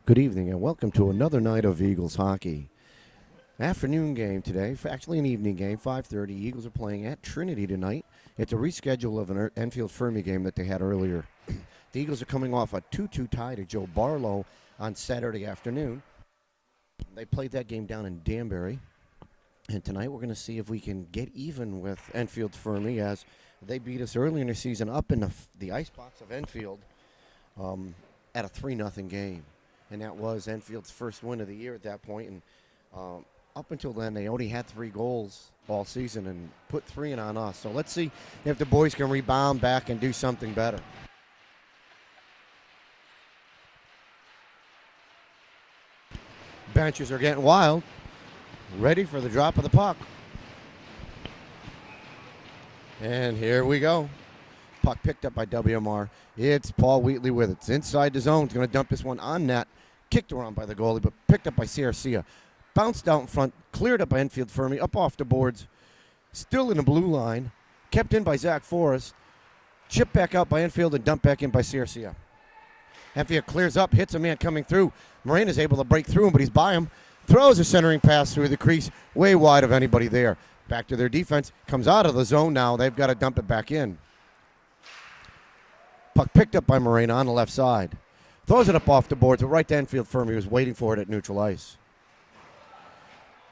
Good evening and welcome to another night of Eagles hockey. Afternoon game today, actually an evening game, 5:30. Eagles are playing at Trinity tonight. It's a reschedule of an Enfield Fermi game that they had earlier. The Eagles are coming off a 2-2 tie to Joe Barlow on Saturday afternoon. They played that game down in Danbury. And tonight we're going to see if we can get even with Enfield Fermi as they beat us early in the season up in the icebox of Enfield at a 3-0 game. And that was Enfield's first win of the year at that point. And up until then, they only had 3 goals all season and put 3 in on us. So let's see if the boys can rebound back and do something better. Benches are getting wild. Ready for the drop of the puck. And here we go. Puck picked up by WMR. It's Paul Wheatley with it. It's inside the zone. He's going to dump this one on net. Kicked around by the goalie, but picked up by Sarcia. Bounced out in front. Cleared up by Enfield Fermi. Up off the boards. Still in the blue line. Kept in by Zach Forrest. Chipped back out by Enfield and dumped back in by Sarcia. Enfield clears up. Hits a man coming through. Moraine is able to break through him, but he's by him. Throws a centering pass through the crease. Way wide of anybody there. Back to their defense. Comes out of the zone now. They've got to dump it back in. Puck picked up by Moreno on the left side. Throws it up off the boards, but right to Enfield Fermi, was waiting for it at neutral ice.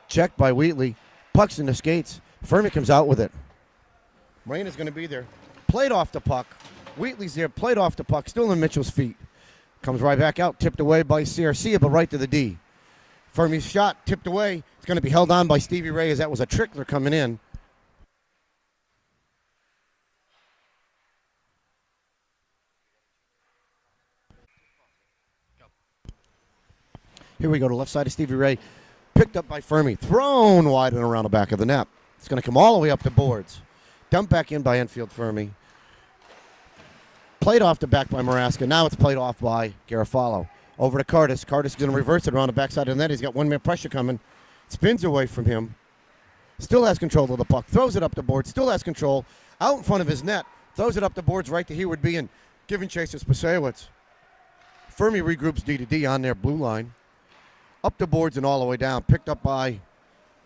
Checked by Wheatley. Puck's in the skates. Fermi comes out with it. Morena's going to be there. Played off the puck. Wheatley's there. Played off the puck. Still in Mitchell's feet. Comes right back out. Tipped away by Sarcia, but right to the D. Fermi's shot tipped away. It's going to be held on by Stevie Ray as that was a trickler coming in. Here we go to left side of Stevie Ray. Picked up by Fermi. Thrown wide and around the back of the net. It's going to come all the way up the boards. Dumped back in by Enfield Fermi. Played off the back by Maraska. Now it's played off by Garofalo. Over to Curtis. Curtis is going to reverse it around the backside of the net. He's got one-man pressure coming. Spins away from him. Still has control of the puck. Throws it up the board. Still has control. Out in front of his net. Throws it up the boards right to Heward B. and giving chase to Spasiewicz. Fermi regroups D to D on their blue line. Up the boards and all the way down. Picked up by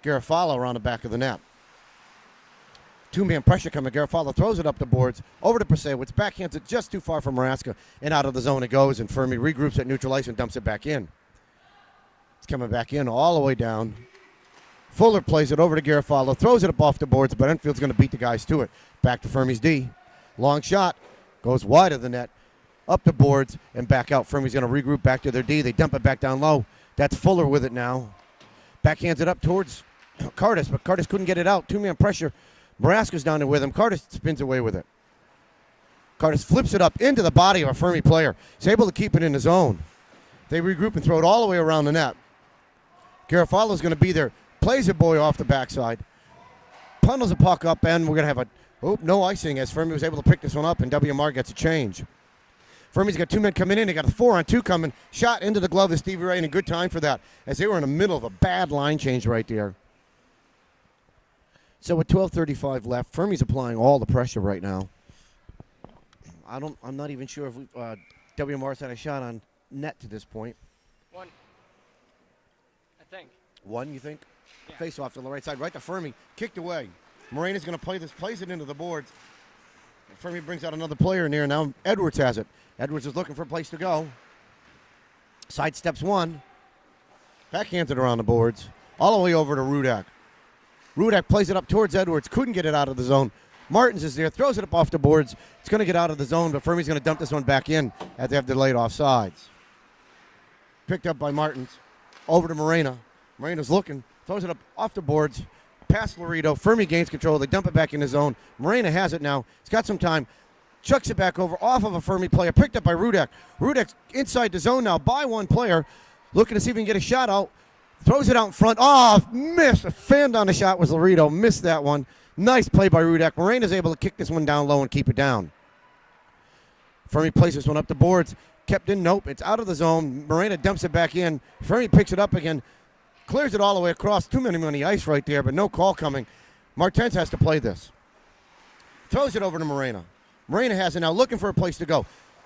Garofalo around the back of the net. Two-man pressure coming. Garofalo throws it up the boards. Over to Spasiewicz. Backhands it just too far from Maraska. And out of the zone it goes. And Fermi regroups at neutral ice and dumps it back in. It's coming back in all the way down. Fuller plays it over to Garofalo. Throws it up off the boards. But Enfield's going to beat the guys to it. Back to Fermi's D. Long shot. Goes wide of the net. Up the boards and back out. Fermi's going to regroup back to their D. They dump it back down low. That's Fuller with it now. Backhands it up towards Curtis, but Curtis couldn't get it out. Two-man pressure. Maraska's down there with him. Curtis spins away with it. Curtis flips it up into the body of a Fermi player. He's able to keep it in the zone. They regroup and throw it all the way around the net. Garofalo's going to be there. Plays a boy off the backside. Puddles a puck up, and we're going to have no icing as Fermi was able to pick this one up, and WMR gets a change. Fermi's got 2 men coming in. They got a 4-on-2 coming. Shot into the glove of Stevie Ray, and a good time for that as they were in the middle of a bad line change right there. So with 12:35 left, Fermi's applying all the pressure right now. I'm not even sure if WMR's had a shot on net to this point. 1, I think. 1, you think? Yeah. Face off to the right side, right to Fermi. Kicked away. Morena's going to play this, plays it into the boards. Fermi brings out another player in there. Now Edwards has it. Edwards is looking for a place to go. Sidesteps one. Backhands it around the boards. All the way over to Rudak. Rudak plays it up towards Edwards. Couldn't get it out of the zone. Martins is there. Throws it up off the boards. It's going to get out of the zone, but Fermi's going to dump this one back in as they have delayed offsides. Picked up by Martins. Over to Morena. Morena's looking. Throws it up off the boards. Past Laredo. Fermi gains control. They dump it back in the zone. Morena has it now. He's got some time. Chucks it back over off of a Fermi player. Picked up by Rudak. Rudak's inside the zone now by one player. Looking to see if he can get a shot out. Throws it out in front. Oh, missed. A fan down the shot was Laredo. Missed that one. Nice play by Rudak. Morena's able to kick this one down low and keep it down. Fermi plays this one up the boards. Kept in. Nope. It's out of the zone. Morena dumps it back in. Fermi picks it up again. Clears it all the way across. Too many on the ice right there, but no call coming. Martens has to play this. Throws it over to Morena. Morena has it now, looking for a place to go.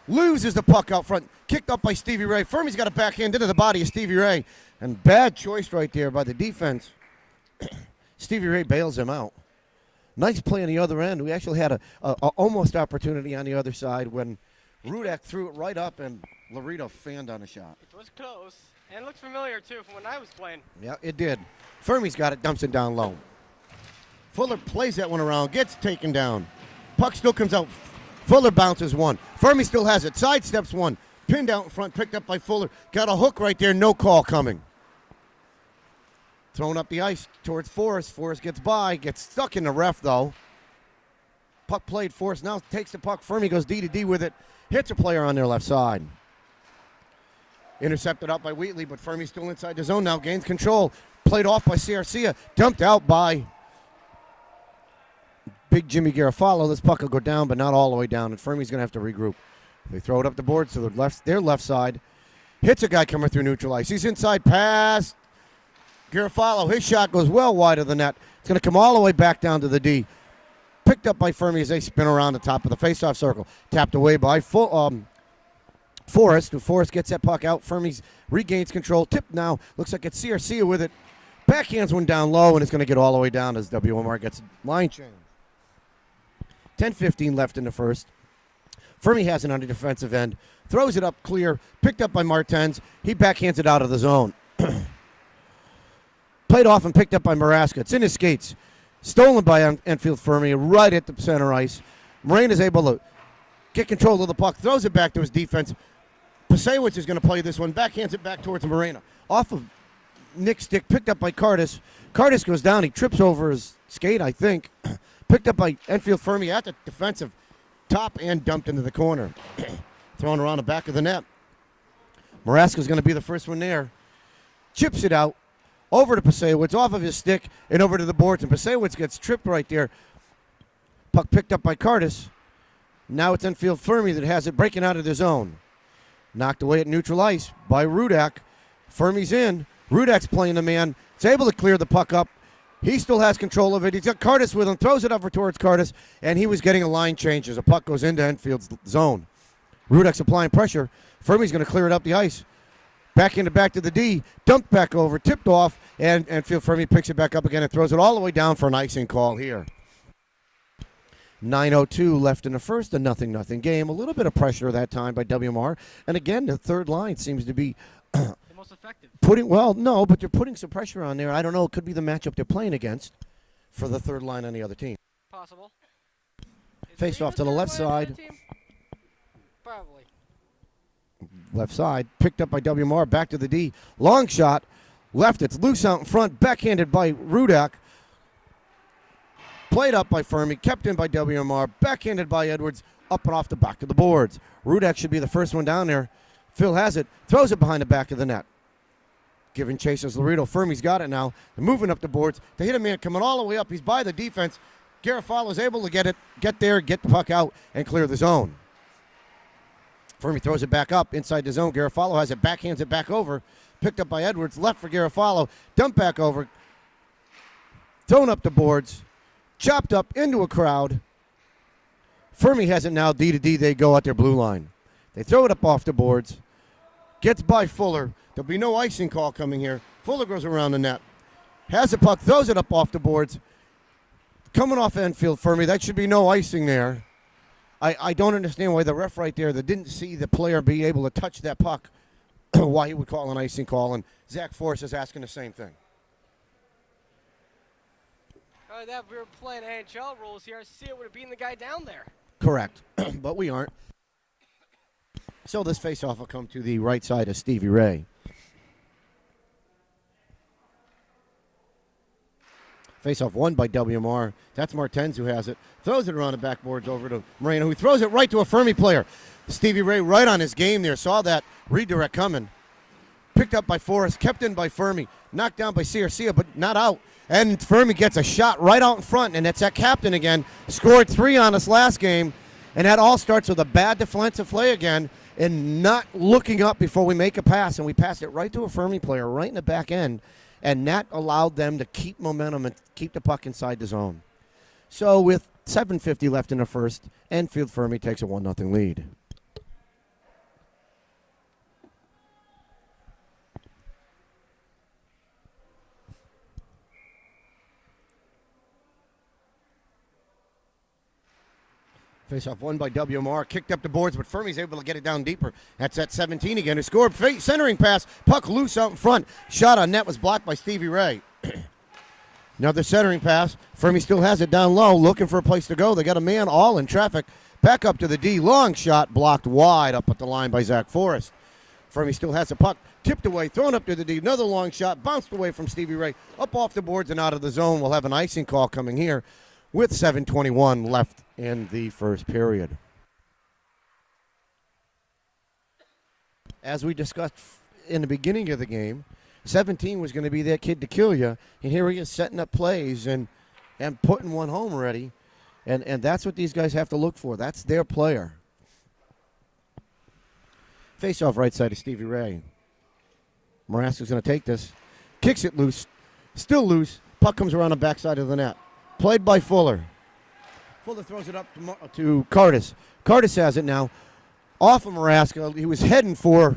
loses the puck out front, kicked up by Stevie Ray. Fermi's got a backhand into the body of Stevie Ray, and bad choice right there by the defense. Stevie Ray bails him out. Nice play on the other end. We actually had a almost opportunity on the other side when Rudak threw it right up and Laredo fanned on a shot. It was close, and it looked familiar too from when I was playing. Yeah, it did. Fermi's got it, dumps it down low. Fuller plays that one around, gets taken down. Puck still comes out. Fuller bounces one. Fermi still has it, sidesteps one. Pinned out in front, picked up by Fuller. Got a hook right there, no call coming. Thrown up the ice towards Forrest. Forrest gets by, gets stuck in the ref though. Puck played. Forrest now takes the puck. Fermi goes D to D with it. Hits a player on their left side. Intercepted out by Wheatley, but Fermi's still inside the zone now. Gains control. Played off by Garcia. Dumped out by big Jimmy Garofalo. This puck will go down, but not all the way down, and Fermi's going to have to regroup. They throw it up the board to their left side. Hits a guy coming through neutral ice. He's inside pass. Garofalo, his shot goes well wide of the net. It's going to come all the way back down to the D. Picked up by Fermi as they spin around the top of the faceoff circle. Tapped away by Forrest. Forrest gets that puck out. Fermi regains control. Tipped now. Looks like it's Garcia with it. Backhands one down low, and it's going to get all the way down as WMR gets line change. 10:15 left in the first. Fermi has it on the defensive end. Throws it up clear. Picked up by Martens. He backhands it out of the zone. Played off and picked up by Maraska. It's in his skates. Stolen by Enfield Fermi right at the center ice. Moraine is able to get control of the puck. Throws it back to his defense. Pasewicz is going to play this one. Backhands it back towards Morena. Off of Nick's stick. Picked up by Cardis. Cardis goes down. He trips over his skate, I think. Picked up by Enfield Fermi at the defensive top and dumped into the corner. Thrown around the back of the net. Maraska's going to be the first one there. Chips it out. Over to Pasewicz, off of his stick, and over to the boards. And Pasewicz gets tripped right there. Puck picked up by Cardis. Now it's Enfield Fermi that has it breaking out of the zone. Knocked away at neutral ice by Rudak. Fermi's in. Rudak's playing the man. It's able to clear the puck up. He still has control of it. He's got Cardis with him. Throws it over towards Cardis, and he was getting a line change as the puck goes into Enfield's zone. Rudak's applying pressure. Fermi's going to clear it up the ice. Back to the D, dumped back over, tipped off, and Enfield Fermi picks it back up again and throws it all the way down for an icing call here. 9:02 left in the first, a 0-0 game. A little bit of pressure that time by WMR. And again, the third line seems to be the most effective. But they're putting some pressure on there. I don't know, it could be the matchup they're playing against for the third line on the other team. Possible. Face off to the left side. Probably. Left side, picked up by WMR, back to the D. Long shot, left, it's loose out in front, backhanded by Rudak. Played up by Fermi, kept in by WMR, backhanded by Edwards, up and off the back of the boards. Rudak should be the first one down there. Phil has it, throws it behind the back of the net. Giving chase as Laredo. Fermi's got it now. They're moving up the boards. They hit a man coming all the way up. He's by the defense. Garofalo is able to get there, get the puck out, and clear the zone. Fermi throws it back up inside the zone. Garofalo has it, backhands it back over. Picked up by Edwards, left for Garofalo. Dumped back over. Thrown up the boards. Chopped up into a crowd. Fermi has it now. D to D, they go at their blue line. They throw it up off the boards. Gets by Fuller. There'll be no icing call coming here. Fuller goes around the net. Has the puck, throws it up off the boards. Coming off Enfield Fermi. That should be no icing there. I don't understand why the ref right there that didn't see the player be able to touch that puck, why he would call an icing call, and Zach Forrest is asking the same thing. That we were playing NHL rules here. I see it would have beaten the guy down there. Correct, but we aren't. So this faceoff will come to the right side of Stevie Ray. Faceoff won by WMR. That's Martens who has it. Throws it around the backboards over to Moreno, who throws it right to a Fermi player. Stevie Ray right on his game there. Saw that redirect coming. Picked up by Forrest. Kept in by Fermi. Knocked down by Garcia, but not out. And Fermi gets a shot right out in front, and it's that captain again. Scored 3 on us last game, and that all starts with a bad defensive play again and not looking up before we make a pass, and we passed it right to a Fermi player right in the back end. And that allowed them to keep momentum and keep the puck inside the zone. So with 7:50 left in the first, Enfield Fermi takes a 1-0 lead. Face-off won by WMR. Kicked up the boards, but Fermi's able to get it down deeper. That's at 17 again. Who scored? Centering pass. Puck loose out in front. Shot on net was blocked by Stevie Ray. Another centering pass. Fermi still has it down low, looking for a place to go. They got a man all in traffic. Back up to the D. Long shot blocked wide up at the line by Zach Forrest. Fermi still has the puck. Tipped away, thrown up to the D. Another long shot. Bounced away from Stevie Ray. Up off the boards and out of the zone. We'll have an icing call coming here with 7:21 left in the first period. As we discussed in the beginning of the game, 17 was going to be that kid to kill you, and here he is setting up plays and putting one home already, and that's what these guys have to look for. That's their player. Face off right side of Stevie Ray. Maraska's going to take this, kicks it loose, still loose. Puck comes around the backside of the net. Played by Fuller. Fuller throws it up to Curtis. Curtis has it now. Off of Maraska. He was heading for,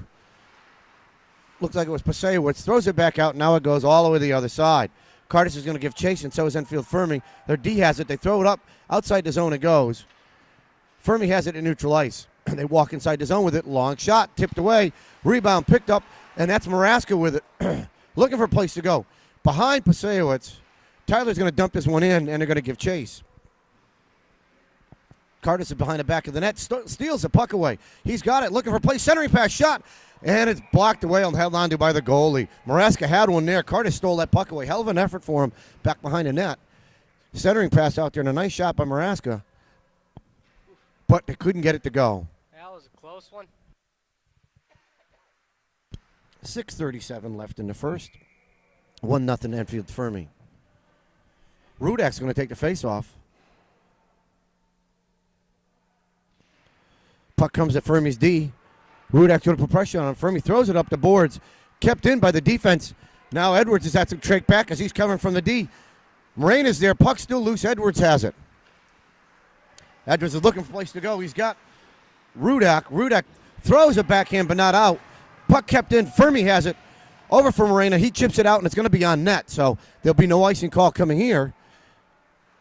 looks like it was Pasewicz. Throws it back out. Now it goes all the way to the other side. Curtis is going to give chase, and so is Enfield Fermi. Their D has it. They throw it up. Outside the zone it goes. Fermi has it in neutral ice. They walk inside the zone with it. Long shot. Tipped away. Rebound picked up, and that's Maraska with it. Looking for a place to go. Behind Pasewicz. Tyler's going to dump this one in, and they're going to give chase. Curtis is behind the back of the net, steals the puck away. He's got it, looking for play, centering pass, shot, and it's blocked away and held on to by the goalie. Maraska had one there. Curtis stole that puck away. Hell of an effort for him back behind the net. Centering pass out there, and a nice shot by Maraska, but they couldn't get it to go. That was a close one. 6:37 left in the first. 1-0 Enfield Fermi. Rudak's going to take the face-off. Puck comes at Fermi's D. Rudak's going to put pressure on him. Fermi throws it up the boards. Kept in by the defense. Now Edwards has had to trek back as he's covering from the D. Morena's there. Puck still loose. Edwards has it. Edwards is looking for a place to go. He's got Rudak. Rudak throws a backhand but not out. Puck kept in. Fermi has it. Over for Morena. He chips it out, and it's going to be on net. So there'll be no icing call coming here.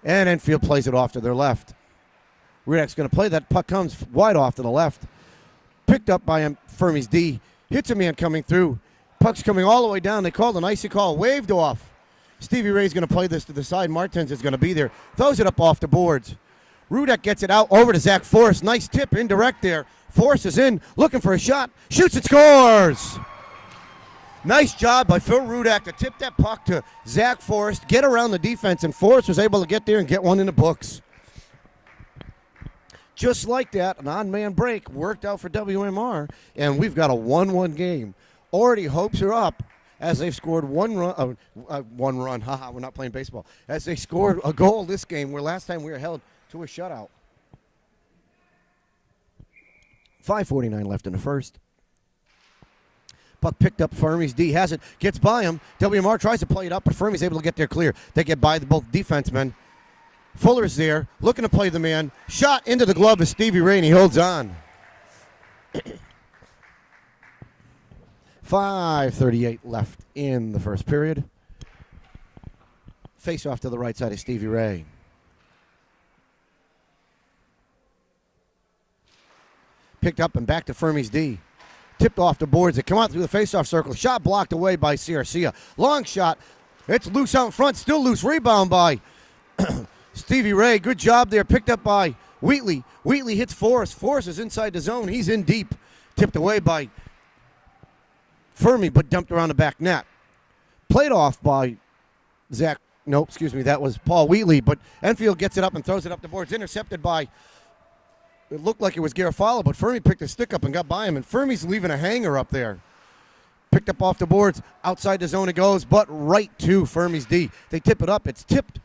And Enfield plays it off to their left. Rudak's going to play that. Puck comes wide off to the left. Picked up by Fermi's D. Hits a man coming through. Puck's coming all the way down. They called an icing call. Waved off. Stevie Ray's going to play this to the side. Martins is going to be there. Throws it up off the boards. Rudak gets it out over to Zach Forrest. Nice tip, indirect there. Forrest is in, looking for a shot. Shoots and scores! Nice job by Phil Rudak to tip that puck to Zach Forrest, get around the defense, and Forrest was able to get there and get one in the books. Just like that, an odd-man break worked out for WMR, and we've got a 1-1 game. Already hopes are up as they've scored one run. Haha, we're not playing baseball. As they scored a goal this game, where last time we were held to a shutout. 5:49 left in the first. Puck picked up. Fermi's D has it. Gets by him. WMR tries to play it up, but Fermi's able to get there clear. They get by both defensemen. Fuller's there, looking to play the man. Shot into the glove of Stevie Ray, and he holds on. 5:38 left in the first period. Face off to the right side of Stevie Ray. Picked up and back to Fermi's D. Tipped off the boards. They come out through the face-off circle. Shot blocked away by Garcia. Long shot. It's loose out in front. Still loose. Rebound by Stevie Ray. Good job there. Picked up by Wheatley. Wheatley hits Forrest. Forrest is inside the zone. He's in deep. Tipped away by Fermi, but dumped around the back net. Played off by Zach. No, excuse me. That was Paul Wheatley. But Enfield gets it up and throws it up the boards. Intercepted by, it looked like it was Garofalo, but Fermi picked a stick up and got by him. And Fermi's leaving a hanger up there. Picked up off the boards. Outside the zone it goes, but right to Fermi's D. They tip it up. It's tipped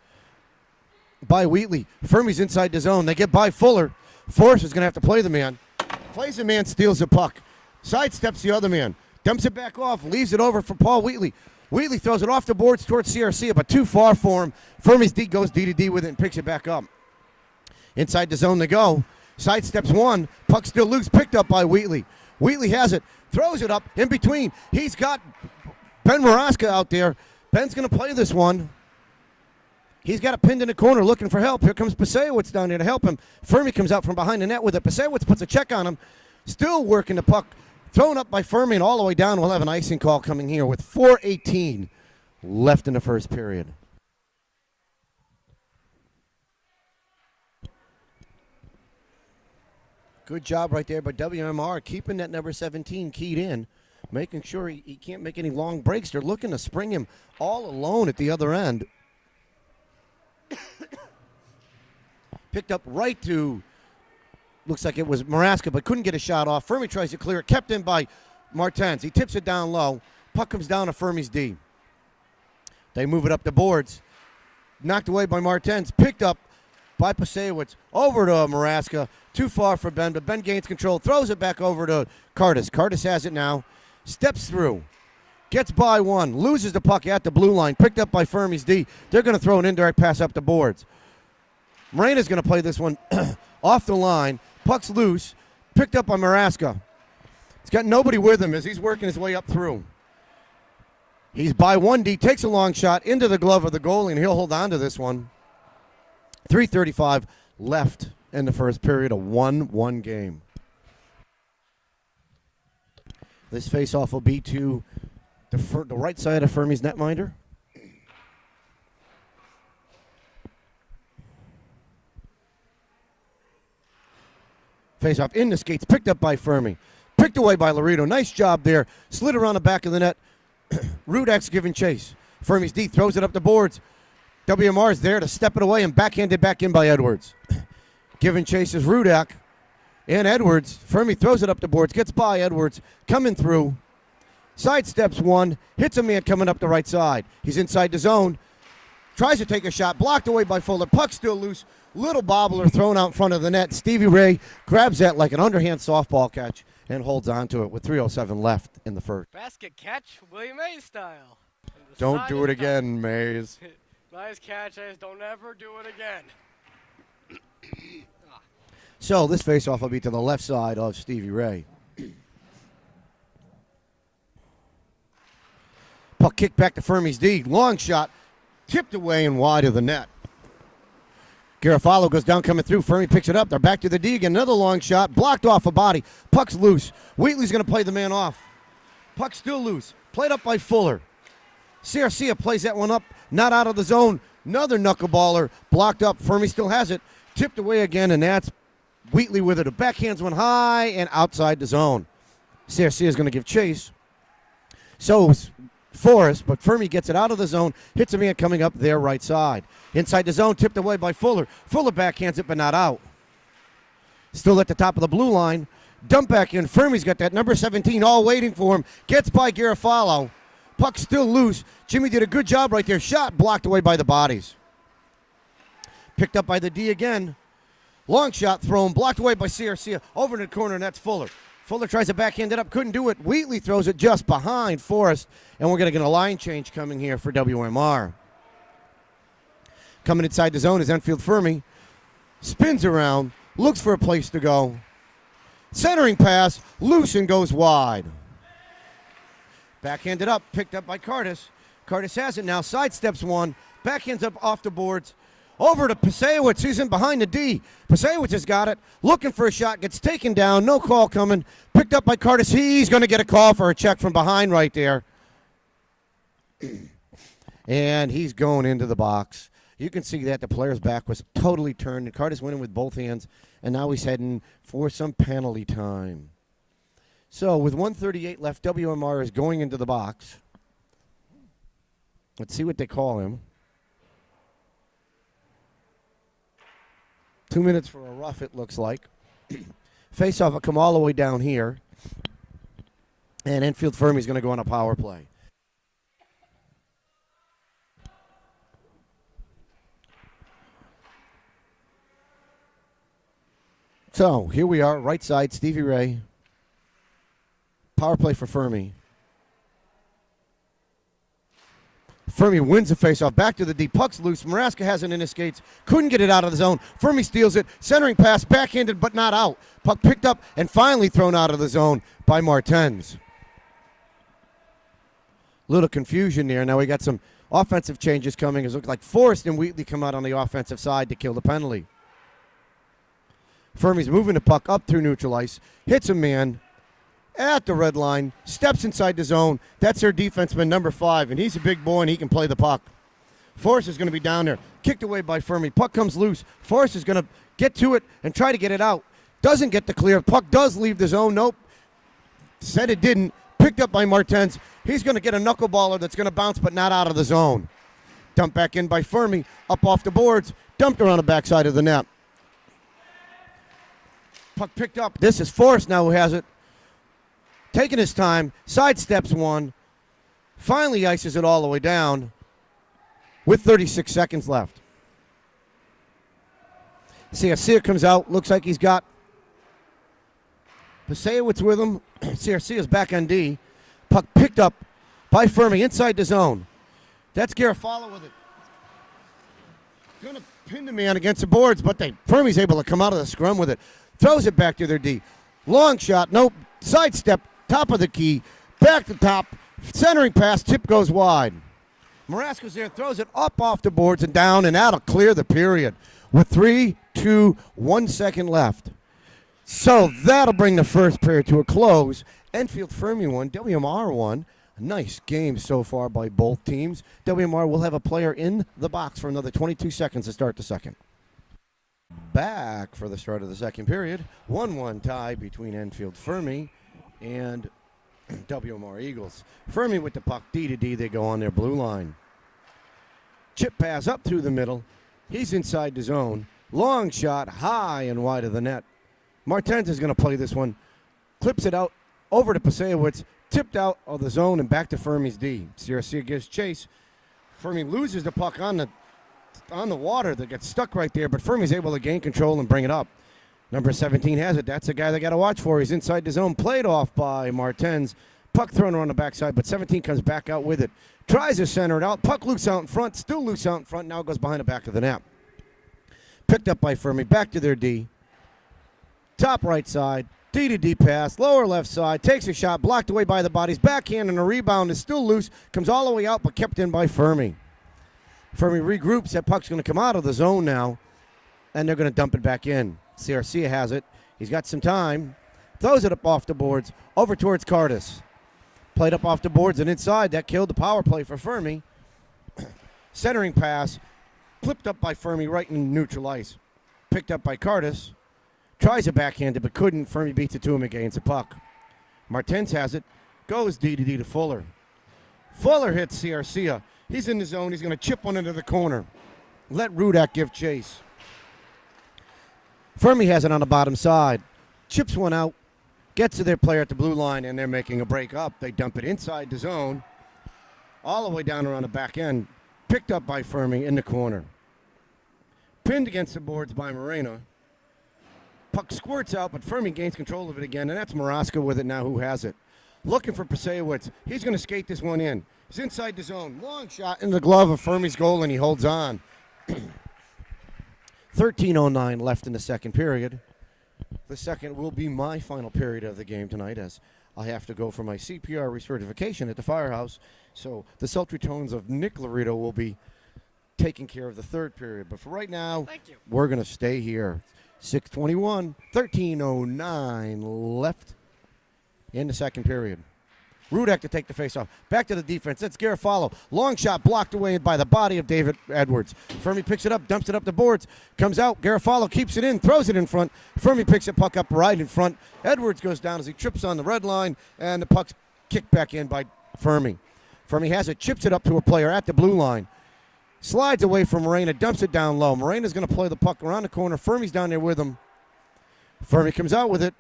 by Wheatley. Fermi's inside the zone. They get by Fuller. Forrest is going to have to play the man. Plays the man, steals the puck. Sidesteps the other man. Dumps it back off. Leaves it over for Paul Wheatley. Wheatley throws it off the boards towards CRC, but too far for him. Fermi's D goes D to D with it and picks it back up. Inside the zone they go. Sidesteps one. Puck still loose. Picked up by Wheatley. Wheatley has it. Throws it up in between. He's got Ben Maraska out there. Ben's going to play this one. He's got it pinned in the corner looking for help. Here comes Pasewicz down there to help him. Fermi comes out from behind the net with it. Pasewicz puts a check on him. Still working the puck. Thrown up by Fermi and all the way down. We'll have an icing call coming here with 4:18 left in the first period. Good job right there by WMR keeping that number 17 keyed in, making sure he can't make any long breaks. They're looking to spring him all alone at the other end. Picked up right to, looks like it was Maraska, but couldn't get a shot off. Fermi tries to clear it, kept in by Martens. He tips it down low. Puck comes down to Fermi's D. They move it up the boards. Knocked away by Martens. Picked up by Pasewicz. Over to Maraska. Too far for Ben, but Ben gains control. Throws it back over to Curtis. Curtis has it now. Steps through. Gets by one. Loses the puck at the blue line. Picked up by Fermi's D. They're going to throw an indirect pass up the boards. Morena's going to play this one off the line. Puck's loose. Picked up by Maraska. He's got nobody with him as he's working his way up through. He's by 1D. Takes a long shot into the glove of the goalie, and he'll hold on to this one. 3:35 left in the first period. A 1-1 game. This faceoff will be to the right side of Fermi's netminder. Faceoff in the skates, picked up by Fermi. Picked away by Laredo. Nice job there. Slid around the back of the net. Rudak's giving chase. Fermi's D throws it up the boards. WMR is there to step it away and backhanded back in by Edwards. Giving chase is Rudak and Edwards. Fermi throws it up the boards, gets by Edwards, coming through. Sidesteps one, hits a man coming up the right side. He's inside the zone. Tries to take a shot, blocked away by Fuller. Puck still loose. Little bobbler thrown out in front of the net. Stevie Ray grabs that like an underhand softball catch and holds on to it with 3:07 left in the first. Basket catch, William Mays style. Don't do it again, Mays. Nice catch, Ace. Don't ever do it again. So this faceoff will be to the left side of Stevie Ray. Puck kicked back to Fermi's D. Long shot. Tipped away and wide of the net. Garofalo goes down coming through. Fermi picks it up. They're back to the D again. Another long shot. Blocked off a body. Puck's loose. Wheatley's going to play the man off. Puck's still loose. Played up by Fuller. Garcia plays that one up. Not out of the zone. Another knuckleballer. Blocked up. Fermi still has it. Tipped away again, and that's Wheatley with it. A backhands one high and outside the zone. Garcia is going to give chase. So is Forrest, but Fermi gets it out of the zone. Hits a man coming up their right side. Inside the zone, tipped away by Fuller. Fuller backhands it, but not out. Still at the top of the blue line. Dump back in. Fermi's got that number 17 all waiting for him. Gets by Garofalo. Puck still loose. Jimmy did a good job right there. Shot blocked away by the bodies. Picked up by the D again. Long shot thrown. Blocked away by Garcia. Over in the corner, and that's Fuller. Fuller tries to backhand it up. Couldn't do it. Wheatley throws it just behind Forrest. And we're going to get a line change coming here for WMR. Coming inside the zone is Enfield Fermi. Spins around. Looks for a place to go. Centering pass. Loose and goes wide. Backhanded up. Picked up by Curtis. Curtis has it now. Sidesteps one. Backhands up off the boards. Over to Pasewicz. He's in behind the D. Pasewicz has got it. Looking for a shot. Gets taken down. No call coming. Picked up by Curtis. He's going to get a call for a check from behind right there. And he's going into the box. You can see that the player's back was totally turned. And Curtis went in with both hands. And now he's heading for some penalty time. So with 1:38 left, WMR is going into the box. Let's see what they call him. 2 minutes for a rough, it looks like. Face-off will come all the way down here. And Enfield Fermi's going to go on a power play. So here we are, right side, Stevie Ray. Power play for Fermi. Fermi wins the faceoff. Back to the D. Puck's loose. Maraska has it in his skates. Couldn't get it out of the zone. Fermi steals it. Centering pass. Backhanded but not out. Puck picked up and finally thrown out of the zone by Martens. Little confusion there. Now we got some offensive changes coming. It looks like Forrest and Wheatley come out on the offensive side to kill the penalty. Fermi's moving the puck up through neutral ice, hits a man at the red line, steps inside the zone. That's their defenseman, number 5, and he's a big boy and he can play the puck. Forrest is going to be down there, kicked away by Fermi. Puck comes loose. Forrest is going to get to it and try to get it out. Doesn't get the clear. Puck does leave the zone. Nope. Said it didn't. Picked up by Martens. He's going to get a knuckleballer that's going to bounce but not out of the zone. Dumped back in by Fermi. Up off the boards. Dumped around the backside of the net. Puck picked up. This is Forrest now who has it. Taking his time. Sidesteps one. Finally ices it all the way down with 36 seconds left. Garcia comes out. Looks like he's got Pasewicz with him. Garcia's back on D. Puck picked up by Fermi inside the zone. That's Garofalo with it. Going to pin the man against the boards, but Fermi's able to come out of the scrum with it. Throws it back to their D. Long shot. Nope. Sidestep. Top of the key. Back to top. Centering pass. Tip goes wide. Marasco's there. Throws it up off the boards and down, and that'll clear the period with 3, 2, 1 second left. So that'll bring the first period to a close. Enfield Fermi won. WMR won. A nice game so far by both teams. WMR will have a player in the box for another 22 seconds to start the second. Back for the start of the second period. 1-1 tie between Enfield Fermi and WMR Eagles. Fermi with the puck, D to D, they go on their blue line. Chip pass up through the middle. He's inside the zone. Long shot, high and wide of the net. Martens is going to play this one. Clips it out over to Pasewicz. Tipped out of the zone and back to Fermi's D. Garcia gives chase. Fermi loses the puck on the water that gets stuck right there, but Fermi's able to gain control and bring it up. Number 17 has it. That's the guy they got to watch for. He's inside the zone. Played off by Martens. Puck thrown on the backside, but 17 comes back out with it. Tries to center it out. Puck loose out in front. Still loose out in front. Now goes behind the back of the net. Picked up by Fermi. Back to their D. Top right side. D to D pass. Lower left side. Takes a shot. Blocked away by the bodies. Backhand and a rebound is still loose. Comes all the way out, but kept in by Fermi. Fermi regroups. That puck's going to come out of the zone now, and they're going to dump it back in. Garcia has it. He's got some time. Throws it up off the boards. Over towards Cardis. Played up off the boards and inside. That killed the power play for Fermi. Centering pass. Clipped up by Fermi right in neutral ice. Picked up by Cardis. Tries a backhanded but couldn't. Fermi beats it to him against the puck. Martens has it. Goes D to D to Fuller. Fuller hits Garcia. He's in the zone. He's going to chip one into the corner. Let Rudak give chase. Fermi has it on the bottom side. Chips one out. Gets to their player at the blue line, and they're making a break up. They dump it inside the zone. All the way down around the back end. Picked up by Fermi in the corner. Pinned against the boards by Moreno. Puck squirts out, but Fermi gains control of it again, and that's Marasco with it now who has it. Looking for Pasewicz. He's going to skate this one in. He's inside the zone. Long shot in the glove of Fermi's goal, and he holds on. 13:09 left in the second period. The second will be my final period of the game tonight, as I have to go for my CPR recertification at the firehouse. So the sultry tones of Nick Laredo will be taking care of the third period. But for right now, we're going to stay here. 6:21, 13:09 left in the second period. Rudak to take the face off. Back to the defense. That's Garofalo. Long shot blocked away by the body of David Edwards. Fermi picks it up, dumps it up the boards. Comes out. Garofalo keeps it in, throws it in front. Fermi picks the puck up right in front. Edwards goes down as he trips on the red line, and the puck's kicked back in by Fermi. Fermi has it, chips it up to a player at the blue line. Slides away from Morena, dumps it down low. Morena's going to play the puck around the corner. Fermi's down there with him. Fermi comes out with it.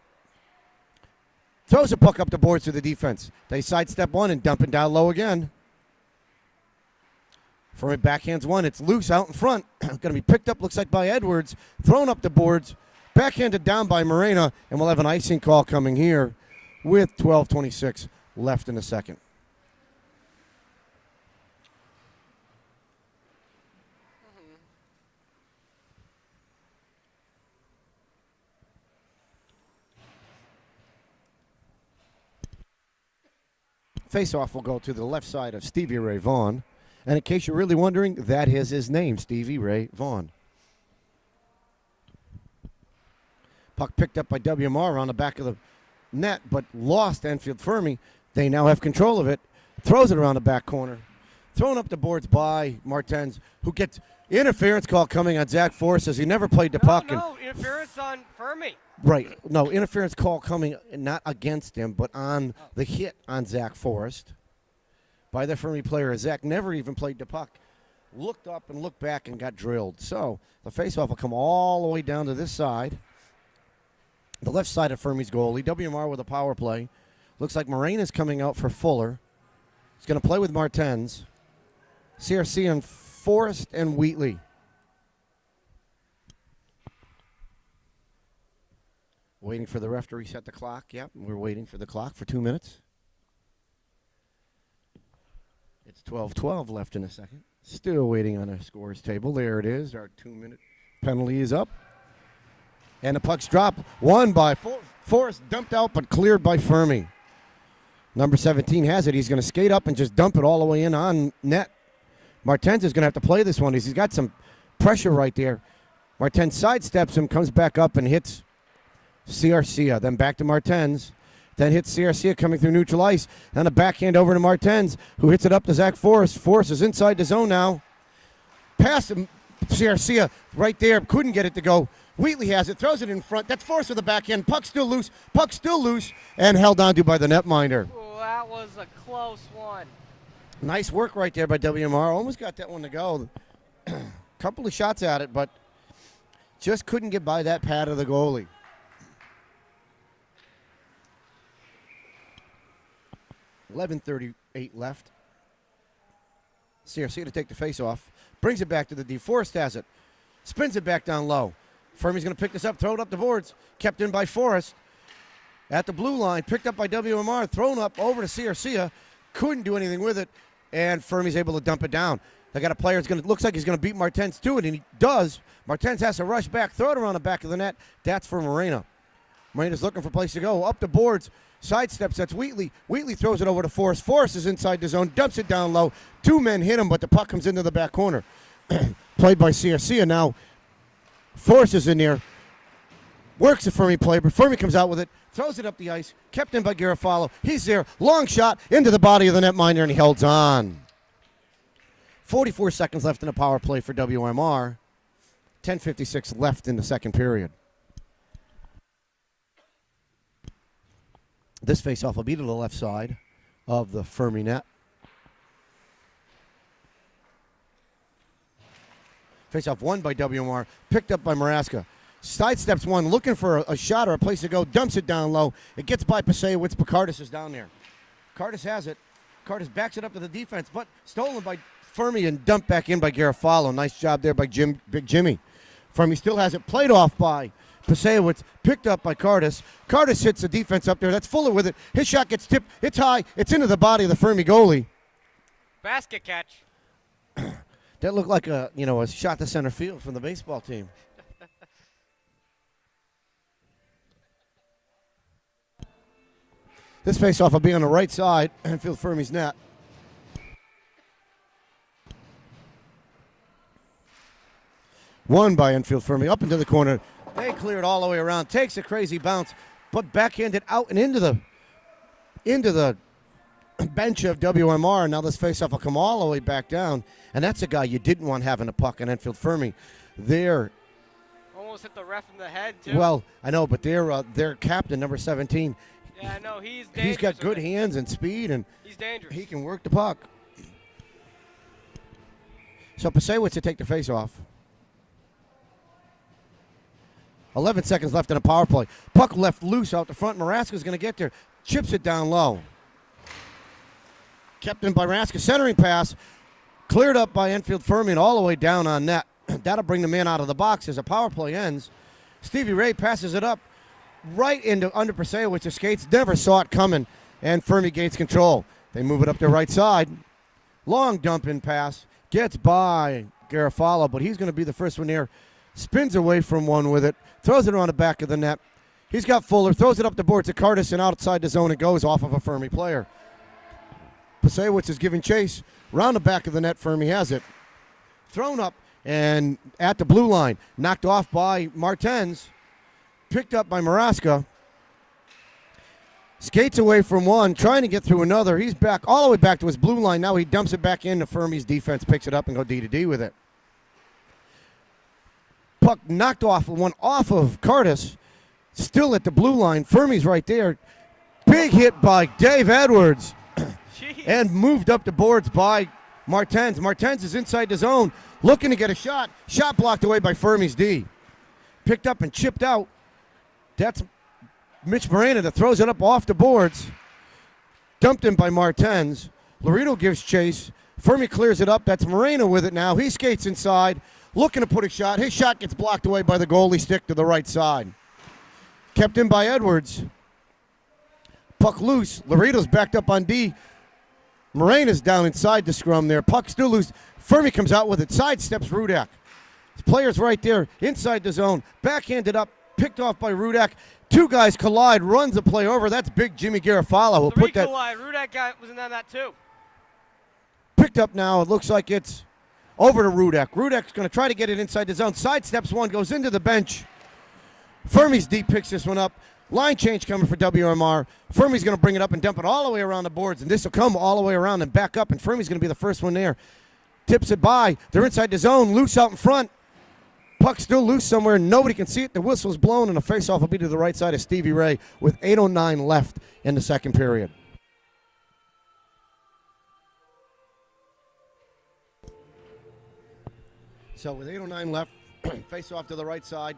Throws the puck up the boards to the defense. They sidestep one and dump it down low again. Fermi backhands one. It's loose out in front. Going to be picked up, looks like, by Edwards. Thrown up the boards. Backhanded down by Morena. And we'll have an icing call coming here with 12:26 left in the second. Face-off will go to the left side of Stevie Ray Vaughan. And in case you're really wondering, that is his name, Stevie Ray Vaughan. Puck picked up by WMR on the back of the net, but lost Enfield Fermi. They now have control of it. Throws it around the back corner. Thrown up the boards by Martens, who gets interference call coming on Zach Forrest as he never played the puck. No, interference on Fermi. Right. No, interference call coming not against him, but on the hit on Zach Forrest by the Fermi player. Zach never even played the puck. Looked up and looked back and got drilled. So the faceoff will come all the way down to this side. The left side of Fermi's goalie. WMR with a power play. Looks like Morena's coming out for Fuller. He's going to play with Martens. CRC and Forrest and Wheatley. Waiting for the ref to reset the clock. Yep, we're waiting for the clock for 2 minutes. It's 12:12 left in a second. Still waiting on a scores table. There it is. Our 2-minute penalty is up. And the puck's dropped. Won by Forrest, dumped out, but cleared by Fermi. Number 17 has it. He's going to skate up and just dump it all the way in on net. Martens is going to have to play this one. He's got some pressure right there. Martens sidesteps him, comes back up and hits Ciarcia. Then back to Martens. Then hits Ciarcia coming through neutral ice. And a backhand over to Martens, who hits it up to Zach Forrest. Forrest is inside the zone now. Pass him. Ciarcia right there. Couldn't get it to go. Wheatley has it. Throws it in front. That's Forrest with the backhand. Puck still loose. Puck still loose. And held onto by the netminder. Ooh, that was a close one. Nice work right there by WMR. Almost got that one to go. Couple of shots at it, but just couldn't get by that pad of the goalie. .38 left. CRC to take the face off. Brings it back to the D. Forrest has it. Spins it back down low. Fermi's going to pick this up, throw it up the boards. Kept in by Forrest. At the blue line, picked up by WMR, thrown up over to Ciarcia. Couldn't do anything with it, and Fermi's able to dump it down. They got a player that's going to, looks like he's going to beat Martens to it, and he does. Martens has to rush back, throw it around the back of the net. That's for Morena. Morena's looking for a place to go. Up the boards, sidesteps, that's Wheatley. Wheatley throws it over to Forrest. Forrest is inside the zone, dumps it down low. Two men hit him, but the puck comes into the back corner. Played by Ciarcia now. Forrest is in there. Works the Fermi play, but Fermi comes out with it, throws it up the ice, kept in by Garofalo. He's there, long shot into the body of the netminder, and he holds on. 44 seconds left in the power play for WMR. 10:56 left in the second period. This faceoff will be to the left side of the Fermi net. Faceoff won by WMR, picked up by Maraska. Sidesteps one, looking for a shot or a place to go, dumps it down low. It gets by Pasewicz, but Cardis is down there. Cardis has it. Cardis backs it up to the defense, but stolen by Fermi and dumped back in by Garofalo. Nice job there by Big Jimmy. Fermi still has it, played off by Pasewicz, picked up by Cardis. Cardis hits the defense up there. That's Fuller with it. His shot gets tipped. It's high. It's into the body of the Fermi goalie. Basket catch. That looked like a shot to center field from the baseball team. This faceoff will be on the right side, Enfield Fermi's net. Won by Enfield Fermi, up into the corner. They clear it all the way around, takes a crazy bounce, but backhanded out and into the bench of WMR. Now this faceoff will come all the way back down, and that's a guy you didn't want having a puck on Enfield Fermi. There. Almost hit the ref in the head, too. Well, I know, but their captain, number 17, yeah, I know. He's dangerous. He's got good hands and speed, and he's dangerous. He can work the puck. So Pasewicz to take the face off. 11 seconds left in a power play. Puck left loose out the front. Maraska's going to get there. Chips it down low. Kept in by Maraska. Centering pass. Cleared up by Enfield Fermi and all the way down on net. That'll bring the man out of the box as a power play ends. Stevie Ray passes it up right into under Pasewicz. The skates never saw it coming, and Fermi gains control. They move it up their right side. Long dump-in pass. Gets by Garofalo, but he's going to be the first one there. Spins away from one with it. Throws it around the back of the net. He's got Fuller. Throws it up the board to Cardis and outside the zone. It goes off of a Fermi player. Pasewicz is giving chase. Round the back of the net, Fermi has it. Thrown up and at the blue line. Knocked off by Martens. Picked up by Maraska. Skates away from one, trying to get through another. He's back all the way back to his blue line. Now he dumps it back into Fermi's defense, picks it up and go D-to-D with it. Puck knocked off, one off of Curtis. Still at the blue line. Fermi's right there. Big hit by Dave Edwards. And moved up the boards by Martens. Martens is inside the zone, looking to get a shot. Shot blocked away by Fermi's D. Picked up and chipped out. That's Mitch Morena that throws it up off the boards. Dumped in by Martens. Laredo gives chase. Fermi clears it up. That's Morena with it now. He skates inside, looking to put a shot. His shot gets blocked away by the goalie stick to the right side. Kept in by Edwards. Puck loose. Laredo's backed up on D. Morena's down inside the scrum there. Puck still loose. Fermi comes out with it. Sidesteps Rudak. His player's right there inside the zone. Backhanded up. Picked off by Rudak. Two guys collide. Runs the play over. That's big Jimmy Garofalo. Who'll put that. Collide. Rudak guy was in that too. Picked up now. It looks like it's over to Rudak. Rudak's going to try to get it inside the zone. Sidesteps one. Goes into the bench. Fermi's D picks this one up. Line change coming for WMR. Fermi's going to bring it up and dump it all the way around the boards, and this will come all the way around and back up, and Fermi's going to be the first one there. Tips it by. They're inside the zone. Loose out in front. Puck still loose somewhere. Nobody can see it. The whistle's blown, and the faceoff will be to the right side of Stevie Ray with 8:09 left in the second period. So with 8:09 left, faceoff to the right side.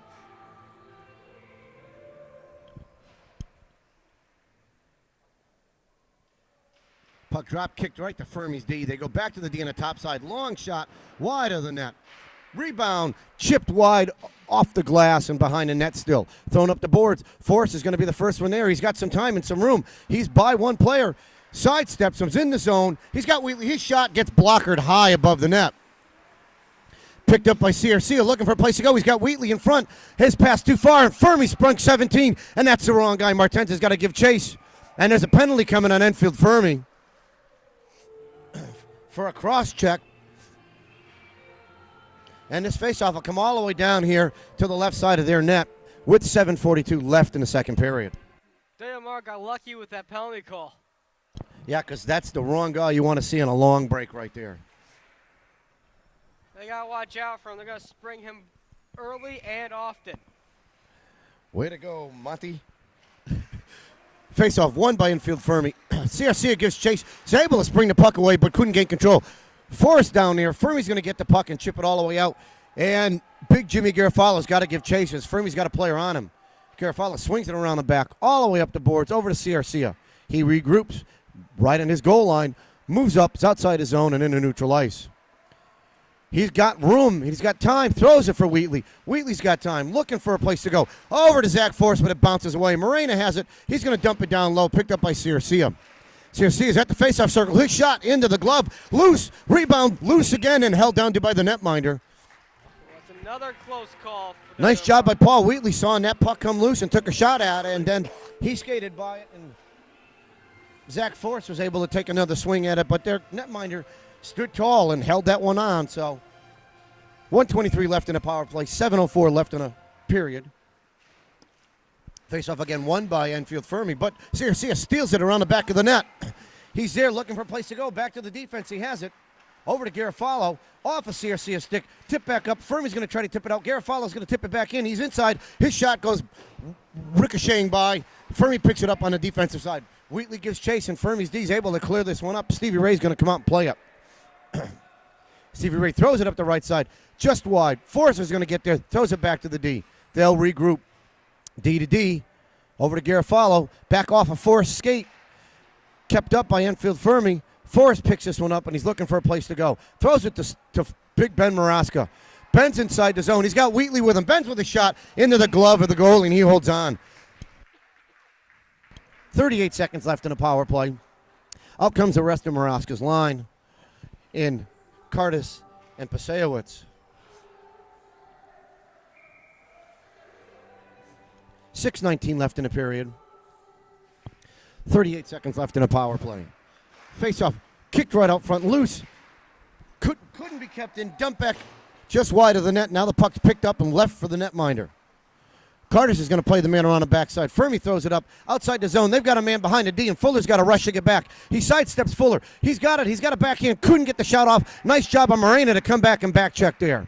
Puck drop, kicked right to Fermi's D. They go back to the D on the top side. Long shot, wide of the net. Rebound, chipped wide off the glass and behind the net still. Thrown up the boards. Forrest is going to be the first one there. He's got some time and some room. He's by one player. Sidesteps him, in the zone. He's got Wheatley. His shot gets blockered high above the net. Picked up by CRC, looking for a place to go. He's got Wheatley in front. His pass too far, and Fermi sprung 17, and that's the wrong guy. Martens has got to give chase. And there's a penalty coming on Enfield Fermi for a cross check. And this faceoff will come all the way down here to the left side of their net with 7:42 left in the second period. WMR got lucky with that penalty call. Yeah, because that's the wrong guy you want to see on a long break right there. They got to watch out for him. They're going to spring him early and often. Way to go, Monty. Face-off won by Enfield Fermi. CRC gives chase. He's able to spring the puck away, but couldn't gain control. Forrest down there. Fermi's going to get the puck and chip it all the way out. And big Jimmy Garofalo's got to give chases. Fermi's got a player on him. Garofalo swings it around the back, all the way up the boards, over to CRC. He regroups right in his goal line, moves up, it's outside his zone, and into neutral ice. He's got room. He's got time. Throws it for Wheatley. Wheatley's got time. Looking for a place to go. Over to Zach Forrest, but it bounces away. Morena has it. He's going to dump it down low. Picked up by Circia. Circia is at the faceoff circle. His shot into the glove. Loose. Rebound. Loose again and held down by the netminder. That's another close call. Nice job by Paul Wheatley. Saw that puck come loose and took a shot at it, and then he skated by it, and Zach Forrest was able to take another swing at it, but their netminder stood tall and held that one on. So 1:23 left in a power play, 7:04 left in a period. Face-off again won by Enfield Fermi, but Circia steals it around the back of the net. He's there looking for a place to go. Back to the defense. He has it. Over to Garofalo. Off of Circia's stick. Tip back up. Fermi's going to try to tip it out. Garofalo's going to tip it back in. He's inside. His shot goes ricocheting by. Fermi picks it up on the defensive side. Wheatley gives chase, and Fermi's D's able to clear this one up. Stevie Ray's going to come out and play it. Stevie Ray throws it up the right side, just wide. Forrester's going to get there, throws it back to the D. They'll regroup. D to D. Over to Garofalo. Back off a Forrest skate. Kept up by Enfield Fermi. Forrest picks this one up, and he's looking for a place to go. Throws it to big Ben Maraska. Ben's inside the zone. He's got Wheatley with him. Ben's with a shot into the glove of the goalie, and he holds on. 38 seconds left in a power play. Up comes the rest of Maraska's line in Curtis and Pasewicz. 6:19 left in the period. 38 seconds left in a power play. Face-off Kicked right out front, loose. Couldn't be kept in. Dump back just wide of the net. Now the puck's picked up and left for the netminder. Curtis is going to play the man around the backside. Fermi throws it up outside the zone. They've got a man behind the D, and Fuller's got to rush to get back. He sidesteps Fuller. He's got it. He's got a backhand. Couldn't get the shot off. Nice job on Morena to come back and back check there.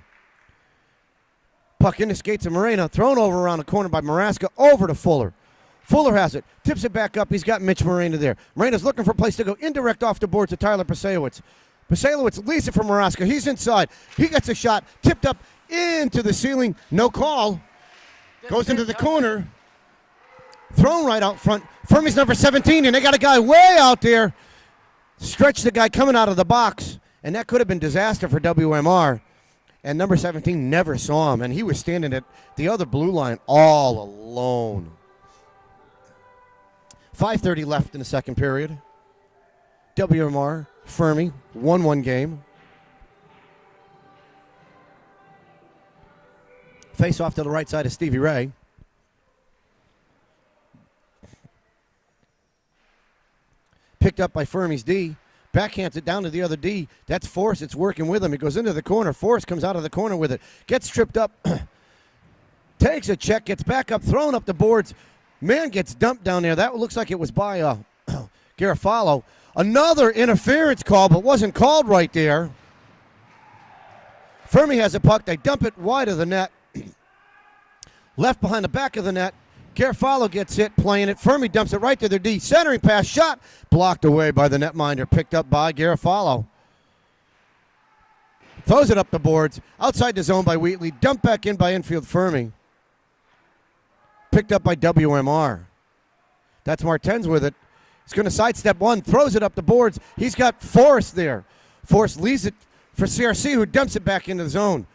Puck in the skates of Morena. Thrown over around the corner by Maraska. Over to Fuller. Fuller has it. Tips it back up. He's got Mitch Morena there. Morena's looking for a place to go. Indirect off the board to Tyler Pasewicz. Pasewicz leads it from Maraska. He's inside. He gets a shot. Tipped up into the ceiling. No call. Goes into the corner. Thrown right out front. Fermi's number 17, and they got a guy way out there. Stretched the guy coming out of the box, and that could have been disaster for WMR. And number 17 never saw him, and he was standing at the other blue line all alone. 5:30 left in the second period. WMR, Fermi, 1-1 game. Face off to the right side of Stevie Ray. Picked up by Fermi's D. Backhands it down to the other D. That's Forrest. It's working with him. It goes into the corner. Forrest comes out of the corner with it. Gets tripped up. Takes a check. Gets back up. Thrown up the boards. Man gets dumped down there. That looks like it was by Garofalo. Another interference call, but wasn't called right there. Fermi has a puck. They dump it wide of the net. Left behind the back of the net. Garofalo gets hit, playing it. Fermi dumps it right to their D. Centering pass, shot. Blocked away by the netminder. Picked up by Garofalo. Throws it up the boards. Outside the zone by Wheatley. Dumped back in by Enfield Fermi. Picked up by WMR. That's Martens with it. He's going to sidestep one. Throws it up the boards. He's got Forrest there. Forrest leaves it for CRC, who dumps it back into the zone.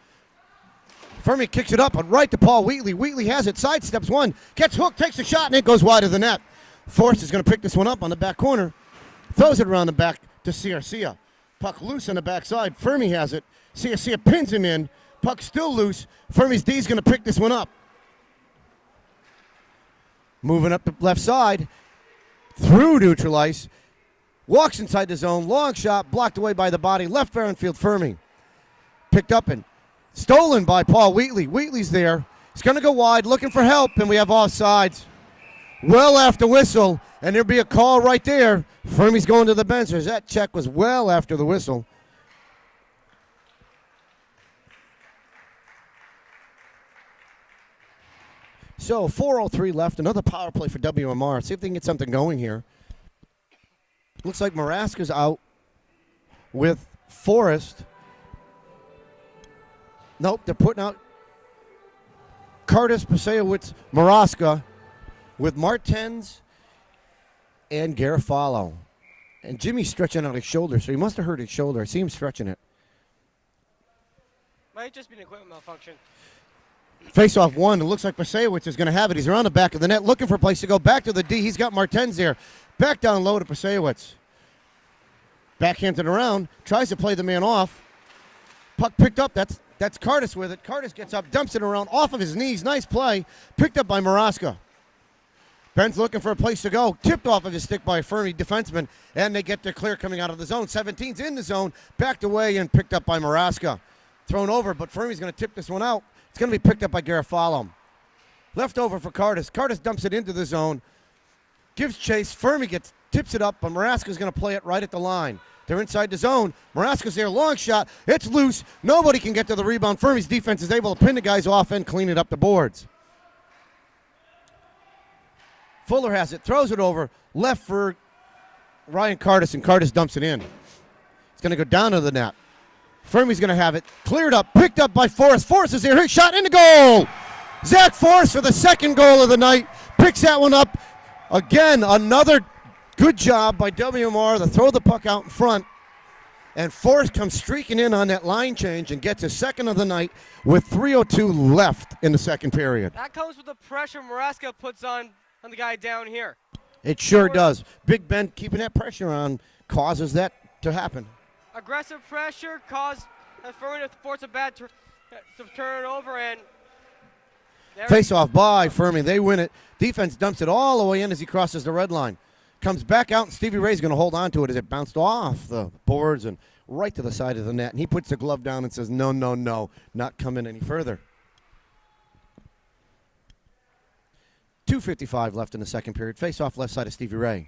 Fermi kicks it up and right to Paul Wheatley. Wheatley has it, sidesteps one, gets hooked, takes a shot, and it goes wide of the net. Forrest is going to pick this one up on the back corner. Throws it around the back to CRC. Puck loose on the backside. Fermi has it. CRC pins him in. Puck still loose. Fermi's D is going to pick this one up. Moving up the left side. Through neutral ice. Walks inside the zone. Long shot. Blocked away by the body. Left fair infield Fermi. Picked up and stolen by Paul Wheatley. Wheatley's there. He's going to go wide, looking for help, and we have offsides. Well after whistle, and there'll be a call right there. Fermi's going to the bench. That check was well after the whistle. So 4:03 left. Another power play for WMR. See if they can get something going here. Looks like Maraska's out with Forrest. Nope, they're putting out Curtis, Pasewicz, Maraska with Martens and Garofalo. And Jimmy's stretching out his shoulder, so he must have hurt his shoulder. I see him stretching it. Might just be an equipment malfunction. Face off one. It looks like Pasewicz is going to have it. He's around the back of the net looking for a place to go. Back to the D. He's got Martens there. Back down low to Pasewicz. Backhands it around. Tries to play the man off. Puck picked up. That's Curtis with it. Curtis gets up, dumps it around off of his knees. Nice play. Picked up by Maraska. Ben's looking for a place to go. Tipped off of his stick by a Fermi defenseman, and they get their clear coming out of the zone. 17's in the zone. Backed away and picked up by Maraska. Thrown over, but Fermi's going to tip this one out. It's going to be picked up by Garofalo. Left over for Curtis. Curtis dumps it into the zone. Gives chase. Fermi tips it up, but Maraska's going to play it right at the line. They're inside the zone. Maraska's there. Long shot. It's loose. Nobody can get to the rebound. Fermi's defense is able to pin the guys off and clean it up the boards. Fuller has it. Throws it over. Left for Ryan Curtis, and Curtis dumps it in. It's going to go down to the net. Fermi's going to have it. Cleared up. Picked up by Forrest. Forrest is there. His shot in the goal. Zach Forrest for the second goal of the night. Picks that one up. Again, another good job by WMR to throw the puck out in front. And Forrest comes streaking in on that line change and gets his second of the night with 3:02 left in the second period. That comes with the pressure Maraska puts on the guy down here. It sure does. Big Ben keeping that pressure on causes that to happen. Aggressive pressure caused Fermi to force a bad to turn it over, and face off by Fermi. They win it. Defense dumps it all the way in as he crosses the red line. Comes back out, and Stevie Ray's going to hold on to it as it bounced off the boards and right to the side of the net. And he puts the glove down and says, no, no, no, not coming any further. 2:55 left in the second period. Face off left side of Stevie Ray.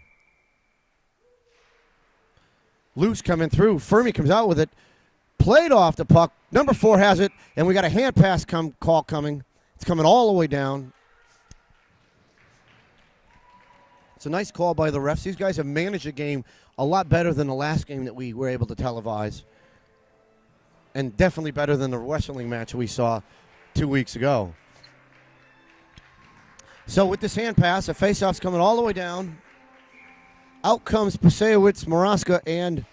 Loose coming through. Fermi comes out with it. Played off the puck. Number 4 has it, and we got a hand pass call coming. It's coming all the way down. It's a nice call by the refs. These guys have managed the game a lot better than the last game that we were able to televise. And definitely better than the wrestling match we saw 2 weeks ago. So with this hand pass, the faceoff's coming all the way down. Out comes Pasewicz, Maraska, and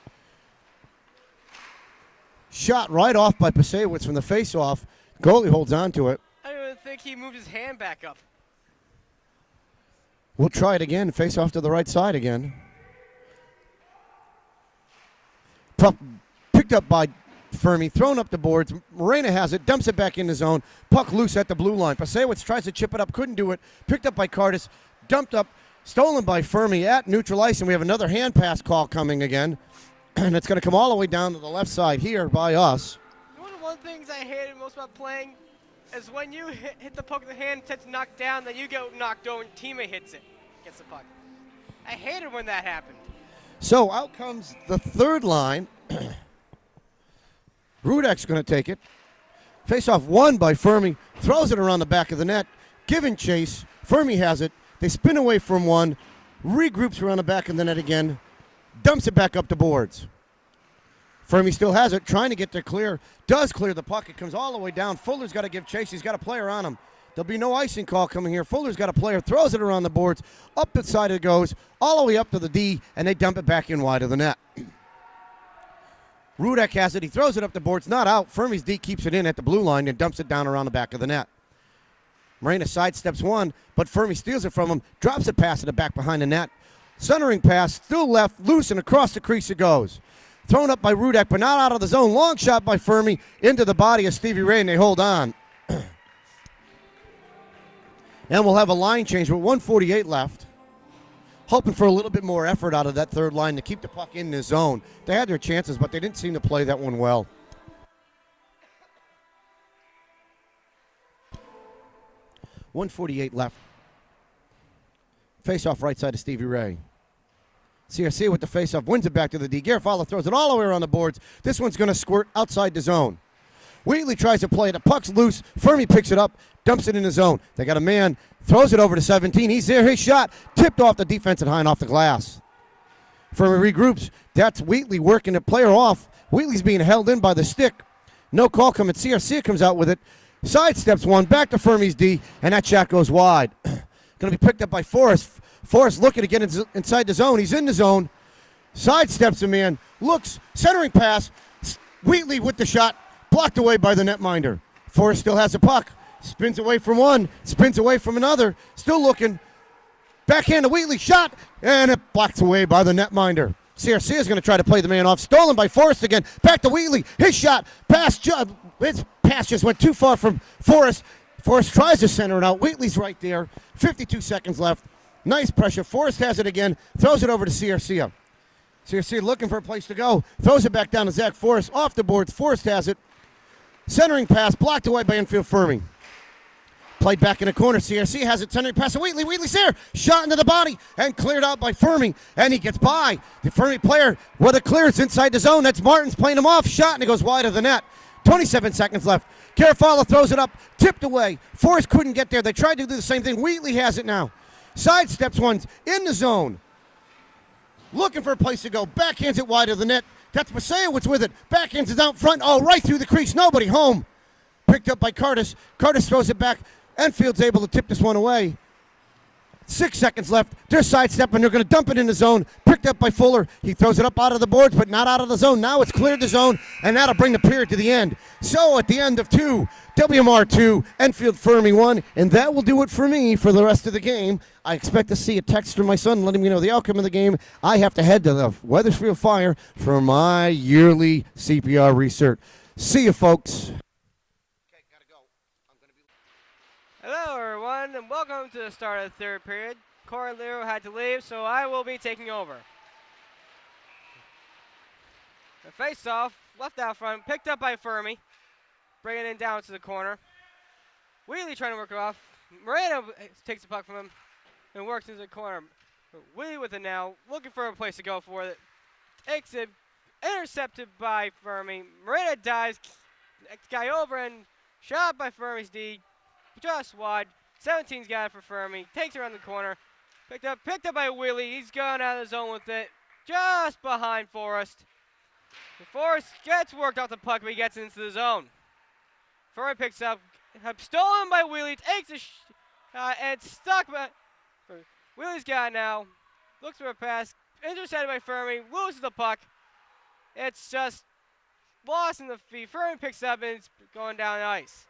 shot right off by Pasewicz from the faceoff. Goalie holds on to it. I don't even think he moved his hand back up. We'll try it again. Face off to the right side again. Puck picked up by Fermi, thrown up the boards. Morena has it, dumps it back in the zone. Puck loose at the blue line. Pasewicz tries to chip it up, couldn't do it. Picked up by Cardis, dumped up, stolen by Fermi at neutral ice, and we have another hand pass call coming again. And it's going to come all the way down to the left side here by us. One of the things I hated most about playing is when you hit the puck with the hand, tends to knock down, then you get knocked over and teammate hits it, gets the puck. I hated when that happened. So out comes the third line. Rudek's going to take it. Face-off won by Fermi. Throws it around the back of the net. Giving chase. Fermi has it. They spin away from one. Regroups around the back of the net again. Dumps it back up the boards. Fermi still has it. Trying to get to clear. Does clear the puck. It comes all the way down. Fuller's got to give chase. He's got a player on him. There'll be no icing call coming here. Fuller's got a player. Throws it around the boards. Up the side it goes. All the way up to the D. And they dump it back in wide of the net. Rudek has it. He throws it up the boards. Not out. Fermi's D keeps it in at the blue line and dumps it down around the back of the net. Morena sidesteps one, but Fermi steals it from him. Drops it past the back behind the net. Centering pass. Still left. Loose and across the crease it goes. Thrown up by Rudek, but not out of the zone. Long shot by Fermi into the body of Stevie Ray, and they hold on. And we'll have a line change with 1:48 left. Hoping for a little bit more effort out of that third line to keep the puck in the zone. They had their chances, but they didn't seem to play that one well. .148 left. Face-off right side of Stevie Ray. CRC with the face-off, wins it back to the D. Garofalo throws it all the way around the boards. This one's going to squirt outside the zone. Wheatley tries to play it. The puck's loose. Fermi picks it up, dumps it in the zone. They got a man, throws it over to 17. He's there. His shot tipped off the defensive high and off the glass. Fermi regroups. That's Wheatley working the player off. Wheatley's being held in by the stick. No call coming. CRC comes out with it. Sidesteps one, back to Fermi's D, and that shot goes wide. Going to be picked up by Forrest. Forrest looking to get inside the zone. He's in the zone. Sidesteps him in. Looks. Centering pass. Wheatley with the shot. Blocked away by the netminder. Forrest still has the puck. Spins away from one. Spins away from another. Still looking. Backhand to Wheatley. Shot. And it blocked away by the netminder. CRC is going to try to play the man off. Stolen by Forrest again. Back to Wheatley. His shot. His pass just went too far from Forrest. Forrest tries to center it out. Wheatley's right there. 52 seconds left. Nice pressure. Forrest has it again. Throws it over to CRC. CRC looking for a place to go. Throws it back down to Zach Forrest. Off the boards. Forrest has it. Centering pass. Blocked away by Enfield Fermi. Played back in the corner. CRC has it. Centering pass to Wheatley. Wheatley's there. Shot into the body and cleared out by Fermi. And he gets by. The Fermi player with a clearance inside the zone. That's Martins playing him off. Shot and it goes wide of the net. 27 seconds left. Garofalo throws it up. Tipped away. Forrest couldn't get there. They tried to do the same thing. Wheatley has it now. Sidesteps one in the zone. Looking for a place to go. Backhands it wide of the net. That's Pasewicz with it. Backhands it out front. Oh, right through the crease. Nobody home. Picked up by Cardis. Cardis throws it back. Enfield's able to tip this one away. 6 seconds left. They're sidestepping. They're going to dump it in the zone. Picked up by Fuller. He throws it up out of the boards, but not out of the zone. Now it's cleared the zone, and that'll bring the period to the end. So at the end of 2, WMR 2, Enfield Fermi 1, and that will do it for me for the rest of the game. I expect to see a text from my son letting me know the outcome of the game. I have to head to the Wethersfield Fire for my yearly CPR research. See you, folks. Hello, everyone, and welcome to the start of the third period. Corey Leroux had to leave, so I will be taking over. The face-off, left out front, picked up by Fermi. Bringing it down to the corner. Wheatley trying to work it off. Moreno takes the puck from him and works into the corner. Wheatley with it now, looking for a place to go for it. Takes it, intercepted by Fermi. Moreno dives, next guy over and shot by Fermi's D. Just wide. 17's got it for Fermi. Takes it around the corner. Picked up by Wheatley. He's gone out of the zone with it. Just behind Forrest. Forrest gets worked off the puck, but he gets into the zone. Fermi picks up, stolen by Wheatley, takes a and stuck by Wheatley's got it now. Looks for a pass, intercepted by Fermi, loses the puck. It's just lost in the feet. Fermi picks up and it's going down the ice.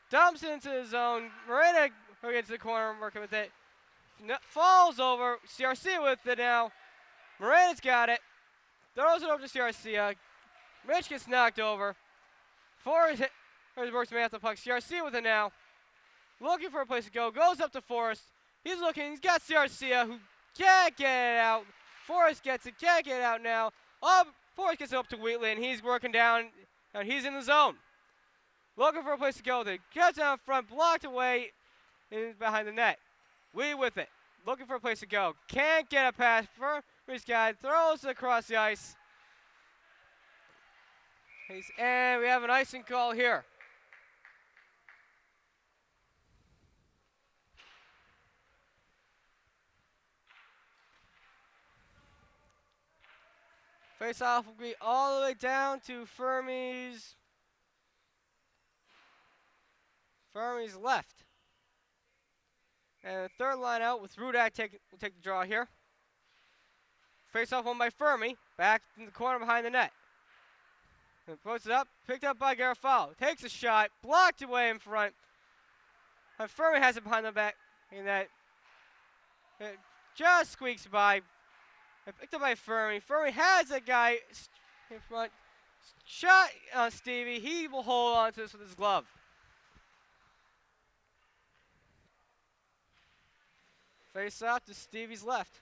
Dumps it into the zone. Moreno gets to the corner, working with it. Falls over. CRC with it now. Moreno's got it. Throws it over to CRC. Rich gets knocked over. Forrest works man off the puck. CRC with it now. Looking for a place to go. Goes up to Forrest. He's looking. He's got CRC who can't get it out. Forrest gets it. Can't get it out now. Forrest gets it up to Wheatley, and he's working down. And he's in the zone. Looking for a place to go. They gets out front. Blocked away. And behind the net. Wheatley with it. Looking for a place to go. Can't get a pass. First guy throws it across the ice. And we have an icing call here. Face-off will be all the way down to Fermi's left. And the third line out with Rudak will take the draw here. Face-off won by Fermi. Back in the corner behind the net. And puts it up. Picked up by Garofalo. Takes a shot. Blocked away in front. And Fermi has it behind the back. And that it just squeaks by. And picked up by Fermi. Fermi has a guy in front. Shot on Stevie. He will hold on to this with his glove. Face off to Stevie's left.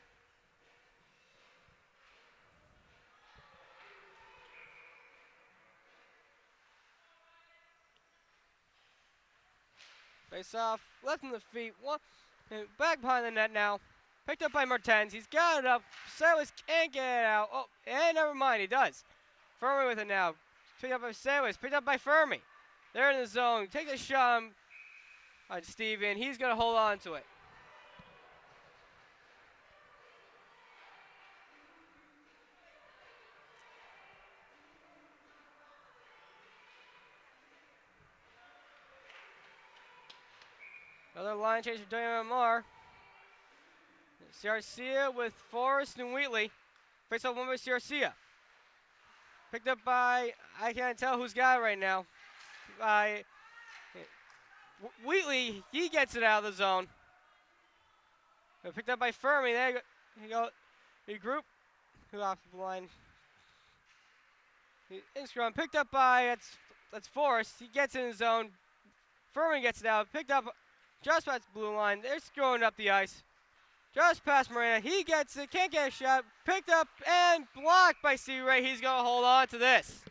Face off, left in the feet, one, and back behind the net now. Picked up by Martens. He's got it up. Sailors can't get it out. Oh, and never mind, he does. Fermi with it now. Picked up by Sailors. Picked up by Fermi. They're in the zone. Take a shot on Stevie, and he's going to hold on to it. Another line change for WMR. Garcia with Forrest and Wheatley. Face off one by Garcia. Picked up by, I can't tell who's got it right now. By Wheatley, he gets it out of the zone. Picked up by Fermi. There you go. Regroup. Who off the line? Instrom picked up by, that's Forrest. He gets in the zone. Fermi gets it out. Picked up just past the blue line. They're screwing up the ice. Just past Moreno. He gets it. Can't get a shot. Picked up and blocked by C-Ray. He's going to hold on to this.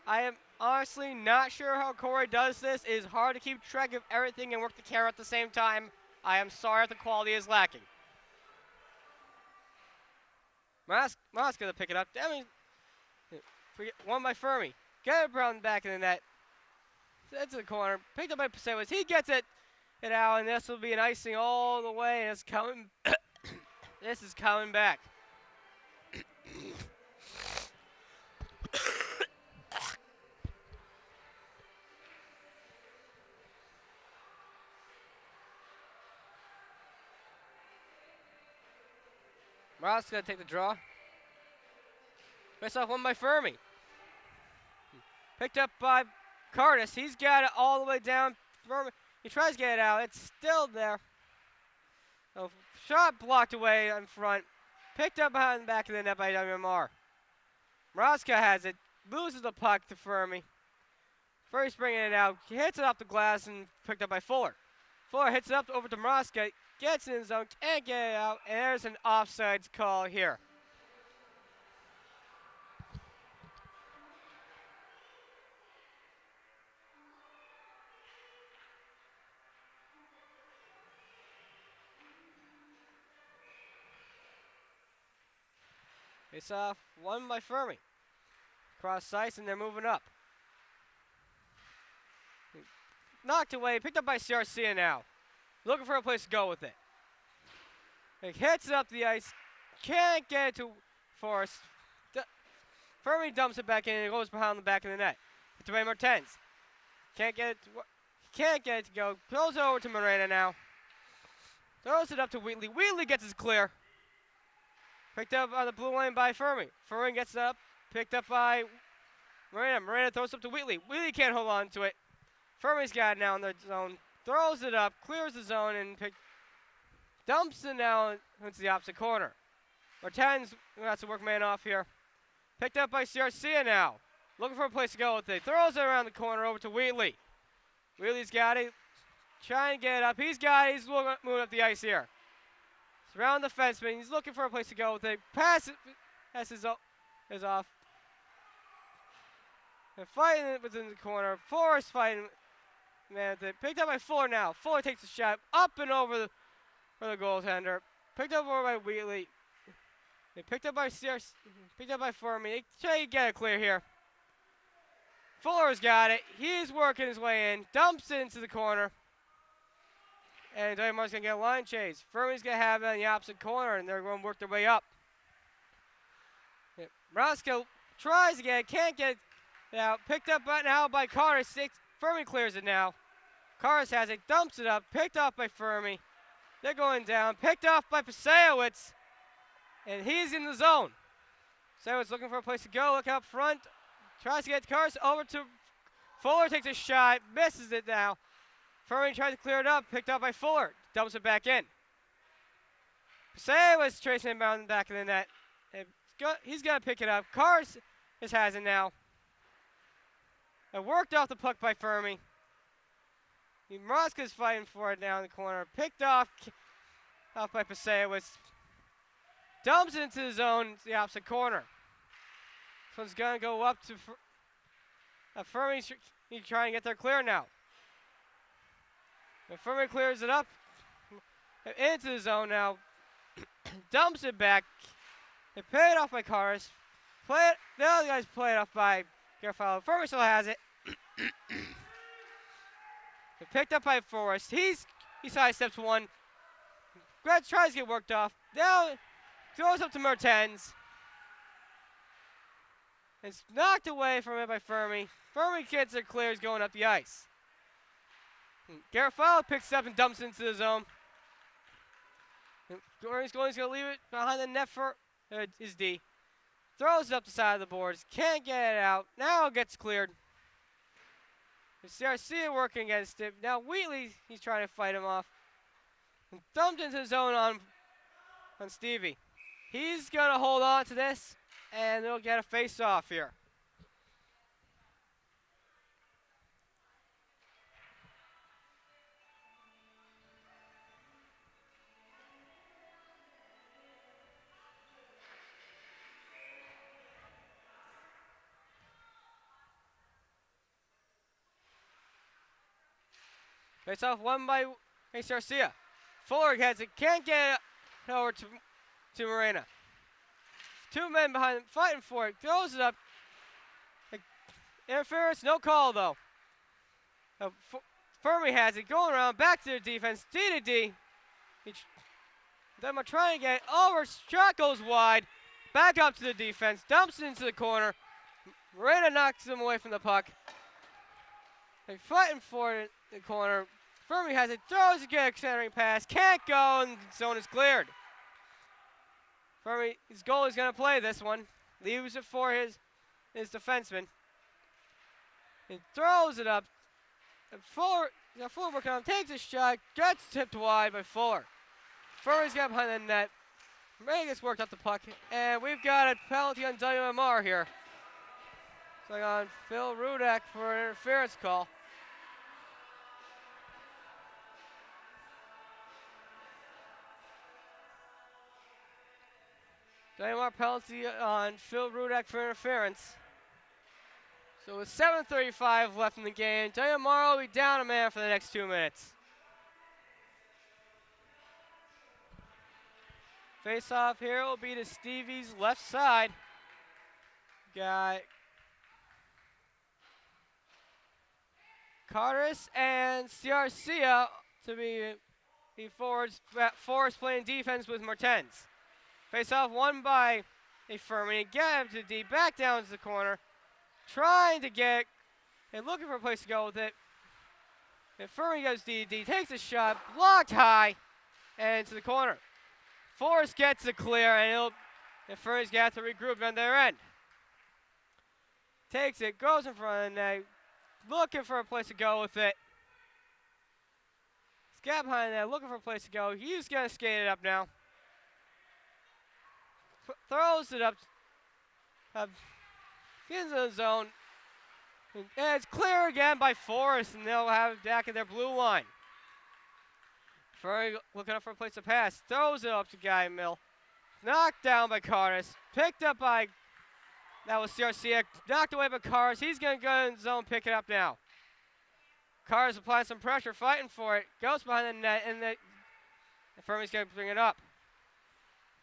I am honestly not sure how Corey does this. It is hard to keep track of everything and work the camera at the same time. I am sorry if the quality is lacking. Moss going to pick it up. One by Fermi. Get it around the back of the net. Into the corner. Picked up by Pasewis. He gets it out, and this will be an icing all the way. And it's coming. This is coming back. Ross going to take the draw. Face off one by Fermi. Picked up by Curtis. He's got it all the way down. He tries to get it out. It's still there. Oh, shot blocked away in front. Picked up behind the back of the net by WMR. Mrazka has it. Loses the puck to Fermi. Furry's bringing it out. He hits it off the glass and picked up by Fuller. Fuller hits it up over to Moroska, gets in his zone, can't get it out, and there's an offsides call here. Face off, won by Fermi. Cross ice, and they're moving up. Knocked away, picked up by CRC now. Looking for a place to go with it. It hits it up the ice, can't get it to Forrest. Fermi dumps it back in, and it goes behind the back of the net. To Ray Martens. Can't get it to go. Throws it over to Morena now. Throws it up to Wheatley. Wheatley gets his clear. Picked up on the blue line by Fermi. Fermi gets up, picked up by Morena. Morena throws it up to Wheatley. Wheatley can't hold on to it. Fermi's got it now in the zone. Throws it up, clears the zone, and dumps it now into the opposite corner. Martens has to work man off here. Picked up by CRC now. Looking for a place to go with it. Throws it around the corner over to Wheatley. Wheatley's got it. Trying to get it up. He's got it. He's moving up the ice here. It's around the fenceman. He's looking for a place to go with it. Pass is off. They're fighting it within the corner. Forrest fighting. Man, they picked up by Fuller now. Fuller takes a shot up and over for the goaltender. Picked up over by Wheatley. They picked up by CRC. Picked up by Fermi. They try to get it clear here. Fuller's got it. He's working his way in. Dumps it into the corner. And WMR's going to get a line chase. Fermi's going to have it in the opposite corner, and they're going to work their way up. Roscoe tries to get it. Can't get it out. Picked up now by Carter. Fermi clears it now. Carter has it. Dumps it up. Picked off by Fermi. They're going down. Picked off by Pasewicz. And he's in the zone. Pasewicz looking for a place to go. Look up front. Tries to get Carter over to Fuller. Takes a shot. Misses it now. Fermi tries to clear it up. Picked up by Fuller. Dumps it back in. Pasewicz tracing him down the back of the net. He's going to pick it up. Carter has it now. It worked off the puck by Fermi. Moroska's fighting for it down the corner. Picked off by Pasewicz. Dumps it into the zone, the opposite corner. This one's going to go up to Fermi's trying to get their clear now. And Fermi clears it up into the zone now. Dumps it back. They play it off by Cars. The other guys play it off by Garofalo. Fermi still has it. Picked up by Forrest. He sidesteps one. Grad tries to get worked off. Now throws up to Mertens. It's knocked away from it by Fermi. Fermi gets it clears going up the ice. Garofalo picks it up and dumps it into the zone. Fermi's going to leave it behind the net for his D. Throws it up the side of the boards. Can't get it out. Now it gets cleared. CRC working against it. Now Wheatley, he's trying to fight him off. And dumped into the zone on Stevie. He's going to hold on to this, and they'll get a face-off here. Face off won by Ace Garcia. Fuller has it, can't get it over to Morena. Two men behind him fighting for it, throws it up. Interference, no call though. Fermi has it, going around, back to the defense, D to D. Then we're trying to get it over, shot goes wide, back up to the defense, dumps it into the corner. Morena knocks him away from the puck. They're fighting for it in the corner. Fermi has it, throws a good centering pass, can't go, and the zone is cleared. Fermi, his goal is going to play this one. Leaves it for his defenseman. He throws it up. And Fuller working on him, takes a shot, gets tipped wide by Fuller. Fermi's got behind the net. Ray gets worked up the puck, and we've got a penalty on WMR here. So on Phil Rudak for an interference call. WMR penalty on Phil Rudak for interference. So with 7:35 left in the game, WMR will be down a man for the next 2 minutes. Face off here will be to Stevie's left side. Got Carteris and Ciarcia to be forwards. Forrest playing defense with Martens. Face off won by a Fermi. Again to D, back down to the corner. Trying to get and looking for a place to go with it. And Fermi goes D, takes a shot, blocked high, and to the corner. Forrest gets it clear, and Fermi's got to regroup on their end. Takes it, goes in front of the net, looking for a place to go with it. Scat behind that, looking for a place to go. He's going to skate it up now. Throws it up. Gets in the zone. And it's clear again by Forrest, and they'll have it back at their blue line. Fermi looking up for a place to pass. Throws it up to Guy Mill. Knocked down by Cartis. Picked up by, that was Ciarcia. Knocked away by Cartis. He's going to go in the zone, pick it up now. Cartis applying some pressure, fighting for it. Goes behind the net, and Fermi's going to bring it up.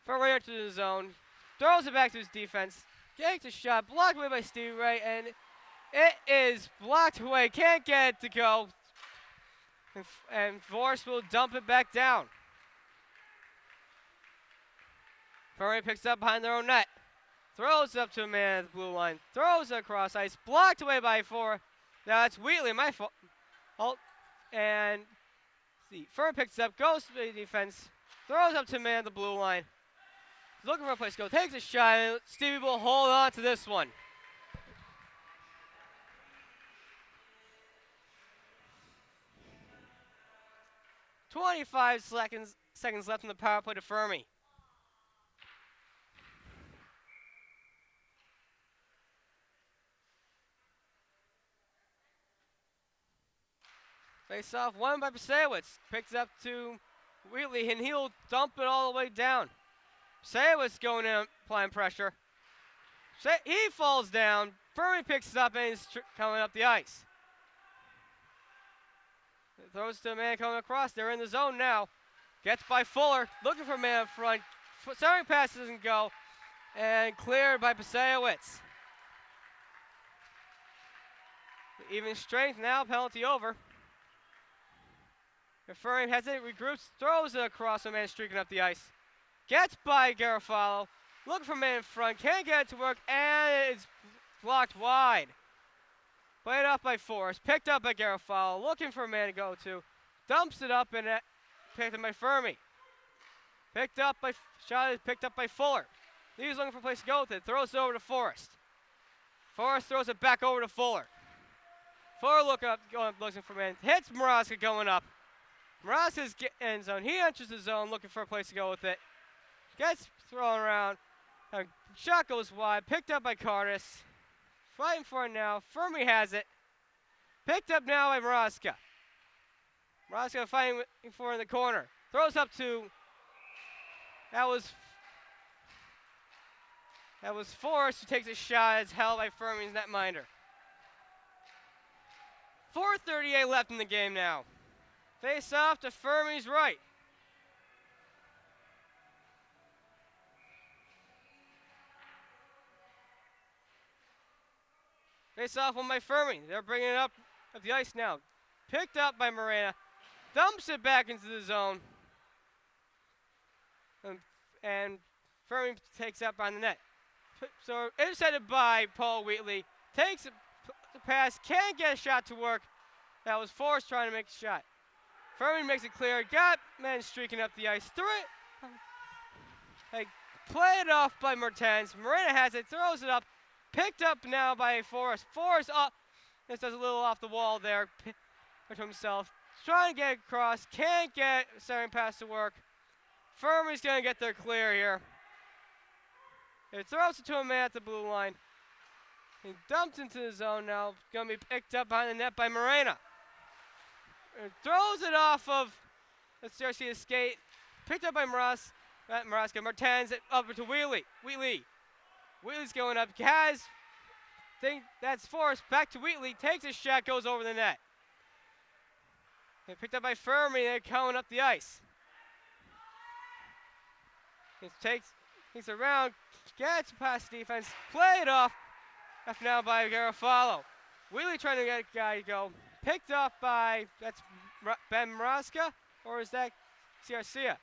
Fermi into the zone. Throws it back to his defense. Takes a shot, blocked away by Stevie Ray, and it is blocked away. Can't get it to go. And Forrest will dump it back down. Fermi picks up behind their own net. Throws it up to a man at the blue line. Throws it across ice. Blocked away by four. Now it's Wheatley, my fault. And see, Fermi picks it up, goes to the defense. Throws up to a man at the blue line. Looking for a place to go. Takes a shot, and Stevie will hold on to this one. .25 seconds left in the power play to Fermi. Face off won by Pasewicz. Picks up to Wheatley, and he'll dump it all the way down. Pasewicz going in, applying pressure. He falls down. Fermi picks it up, and he's coming up the ice. Throws to a man coming across. They're in the zone now. Gets by Fuller. Looking for a man up front. Centering pass doesn't go. And cleared by Pasewicz. Even strength now. Penalty over. Fermi has it. Regroups. Throws it across a man streaking up the ice. Gets by Garofalo. Looking for a man in front. Can't get it to work. And it's blocked wide. Played off by Forrest, picked up by Garofalo, looking for a man to go to. Dumps it up and picked up by Fermi. Picked up by Fuller. He's looking for a place to go with it. Throws it over to Forrest. Forrest throws it back over to Fuller. Fuller looking for a man. Hits Mrazka going up. Mrazka's end zone. He enters the zone looking for a place to go with it. Gets thrown around. Shot goes wide. Picked up by Cartis. Fighting for it now. Fermi has it. Picked up now by Mrazka. Mrazka fighting for it in the corner. Throws up to. That was Forrest who takes a shot. It's held by Fermi's netminder. 4:38 left in the game now. Face off to Fermi's right. Face off one by Fermi. They're bringing it up the ice now. Picked up by Morena. Dumps it back into the zone. And Fermi takes up on the net. So intercepted by Paul Wheatley. Takes the pass. Can't get a shot to work. That was Forrest trying to make a shot. Fermi makes it clear. Got men streaking up the ice. Threw it. Played off by Mertens. Morena has it. Throws it up. Picked up now by Forrest. Forrest up. This does a little off the wall there to himself. Trying to get across. Can't get centering pass to work. Fermi's going to get their clear here. It throws it to a man at the blue line. He dumped into the zone now. Going to be picked up behind the net by Morena. And throws it off of the CRC skate. Picked up by Maraska. Martins it up to Wheatley. Wheatley's going up. That's Forrest. Back to Wheatley. Takes a shot. Goes over the net. And picked up by Fermi. They're coming up the ice. He takes around. Gets past defense. Play it off. Left now by Garofalo. Wheatley trying to get a guy to go. Picked up by, that's Ben Maraska, or is that Garcia?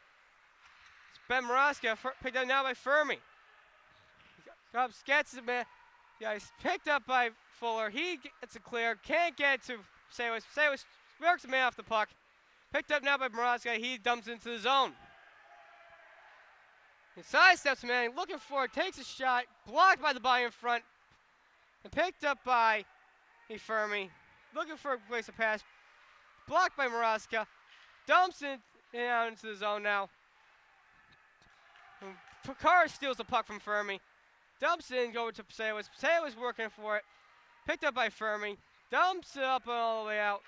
It's Ben Maraska, picked up now by Fermi. Gets the man. Yeah, he's picked up by Fuller. He gets a clear. Can't get to Saywas. Saywas works the man off the puck. Picked up now by Maraska. He dumps into the zone. He sidesteps the man, looking for it, takes a shot, blocked by the body in front, and picked up by Fermi. Looking for a place to pass. Blocked by Maraska. Dumps it down into the zone now. Picard steals the puck from Fermi. Dumps it in, over to Saywas. Saywas working for it. Picked up by Fermi. Dumps it up and all the way out.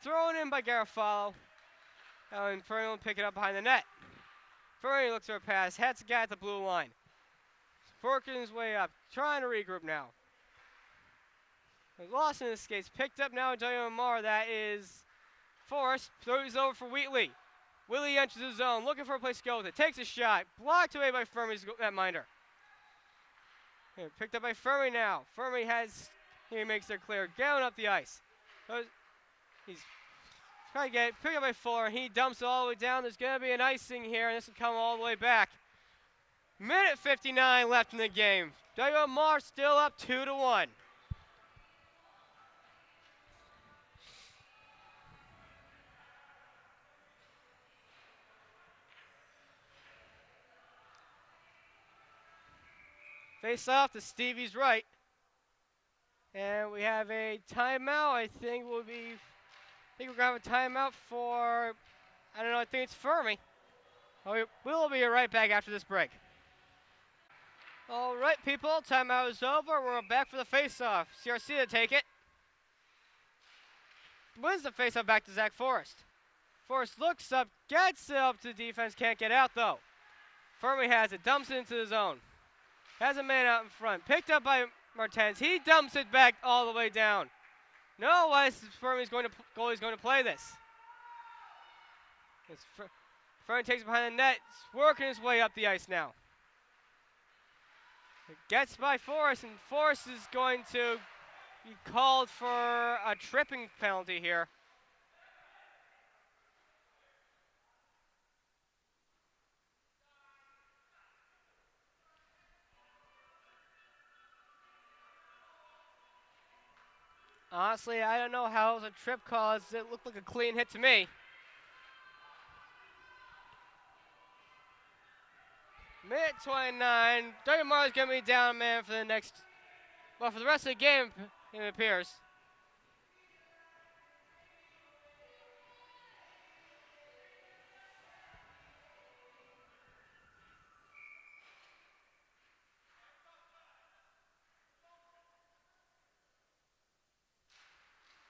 Thrown in by Garofalo. And Fermi will pick it up behind the net. Fermi looks for a pass. Hits the guy at the blue line. Working his way up. Trying to regroup now. Lost in his skates. Picked up now in WMR. That is Forrest. Throws over for Wheatley. Wheatley enters the zone. Looking for a place to go with it. Takes a shot. Blocked away by Fermi's netminder. Picked up by Fermi now. Fermi he makes it clear. Going up the ice. He's trying to get it. Picked up by Fuller. He dumps it all the way down. There's going to be an icing here, and this will come all the way back. Minute 59 left in the game. WMR still up 2-1. Face off to Stevie's right. And we have a timeout. I think we're going to have a timeout for, I don't know, I think it's Fermi. We'll be right back after this break. All right, people, timeout is over. We're back for the face-off. CRC to take it. Wins the face-off back to Zach Forrest. Forrest looks up, gets it up to defense, can't get out though. Fermi has it, dumps it into the zone. Has a man out in front. Picked up by Martins. He dumps it back all the way down. No, Fermi's goalie's going to play this. Fermi takes it behind the net. He's working his way up the ice now. It gets by Forrest, and Forrest is going to be called for a tripping penalty here. Honestly, I don't know how it was a trip call. It looked like a clean hit to me. Minute 29. WMR is going to be down, man, for the rest of the game, it appears.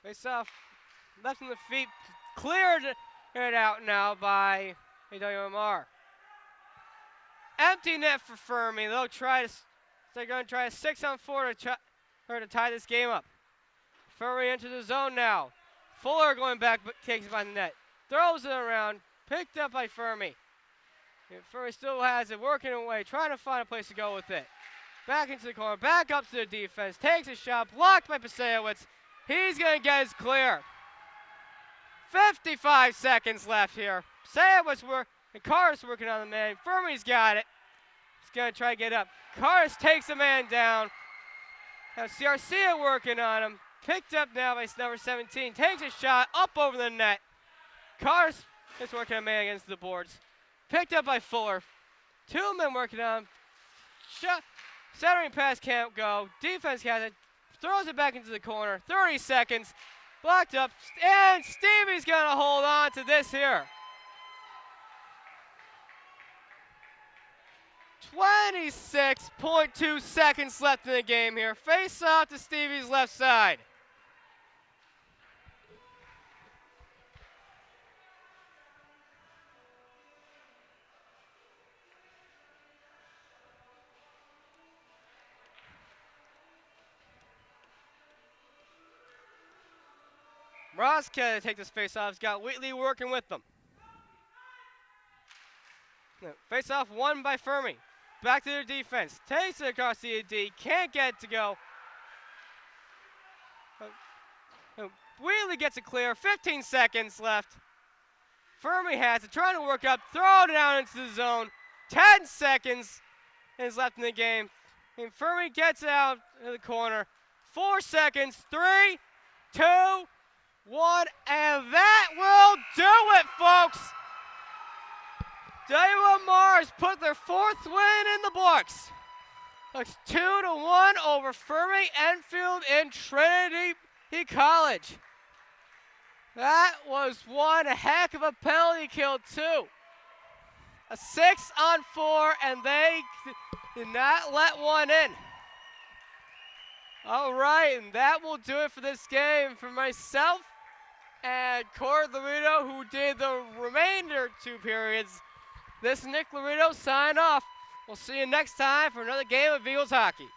Face off, left in the feet, cleared it out now by WMR. Empty net for Fermi. They're going to try a 6-on-4 to tie this game up. Fermi enters the zone now. Fuller going back, but takes it by the net. Throws it around, picked up by Fermi. And Fermi still has it, working away, trying to find a place to go with it. Back into the corner, back up to the defense, takes a shot, blocked by Pasewicz. He's going to get his clear. 55 seconds left here. Pasewicz and Karis working on the man. Fermi's got it. He's going to try to get up. Karis takes the man down. Now Ciarcia working on him. Picked up now by number 17. Takes a shot up over the net. Karis is working on a man against the boards. Picked up by Fuller. Two men working on him. Centering pass can't go. Defense has it. Throws it back into the corner. 30 seconds. Blocked up. And Stevie's going to hold on to this here. 26.2 seconds left in the game here. Face off to Stevie's left side. Ross can take this face-off. He's got Wheatley working with them. Face-off won by Fermi. Back to their defense. Takes it across the AD. Can't get it to go. Wheatley gets it clear. 15 seconds left. Fermi has it. Trying to work up. Throw it down into the zone. 10 seconds is left in the game. And Fermi gets it out of the corner. 4 seconds. 3, 2, 1, and that will do it, folks. WMR has put their 4th win in the books. Looks 2-1 over Fermi Enfield in Trinity College. That was one heck of a penalty kill, too. A 6-on-4, and they did not let one in. All right, and that will do it for this game. For myself and Corey Laredo, who did the remainder 2 periods, this is Nick Laredo signing off. We'll see you next time for another game of Eagles hockey.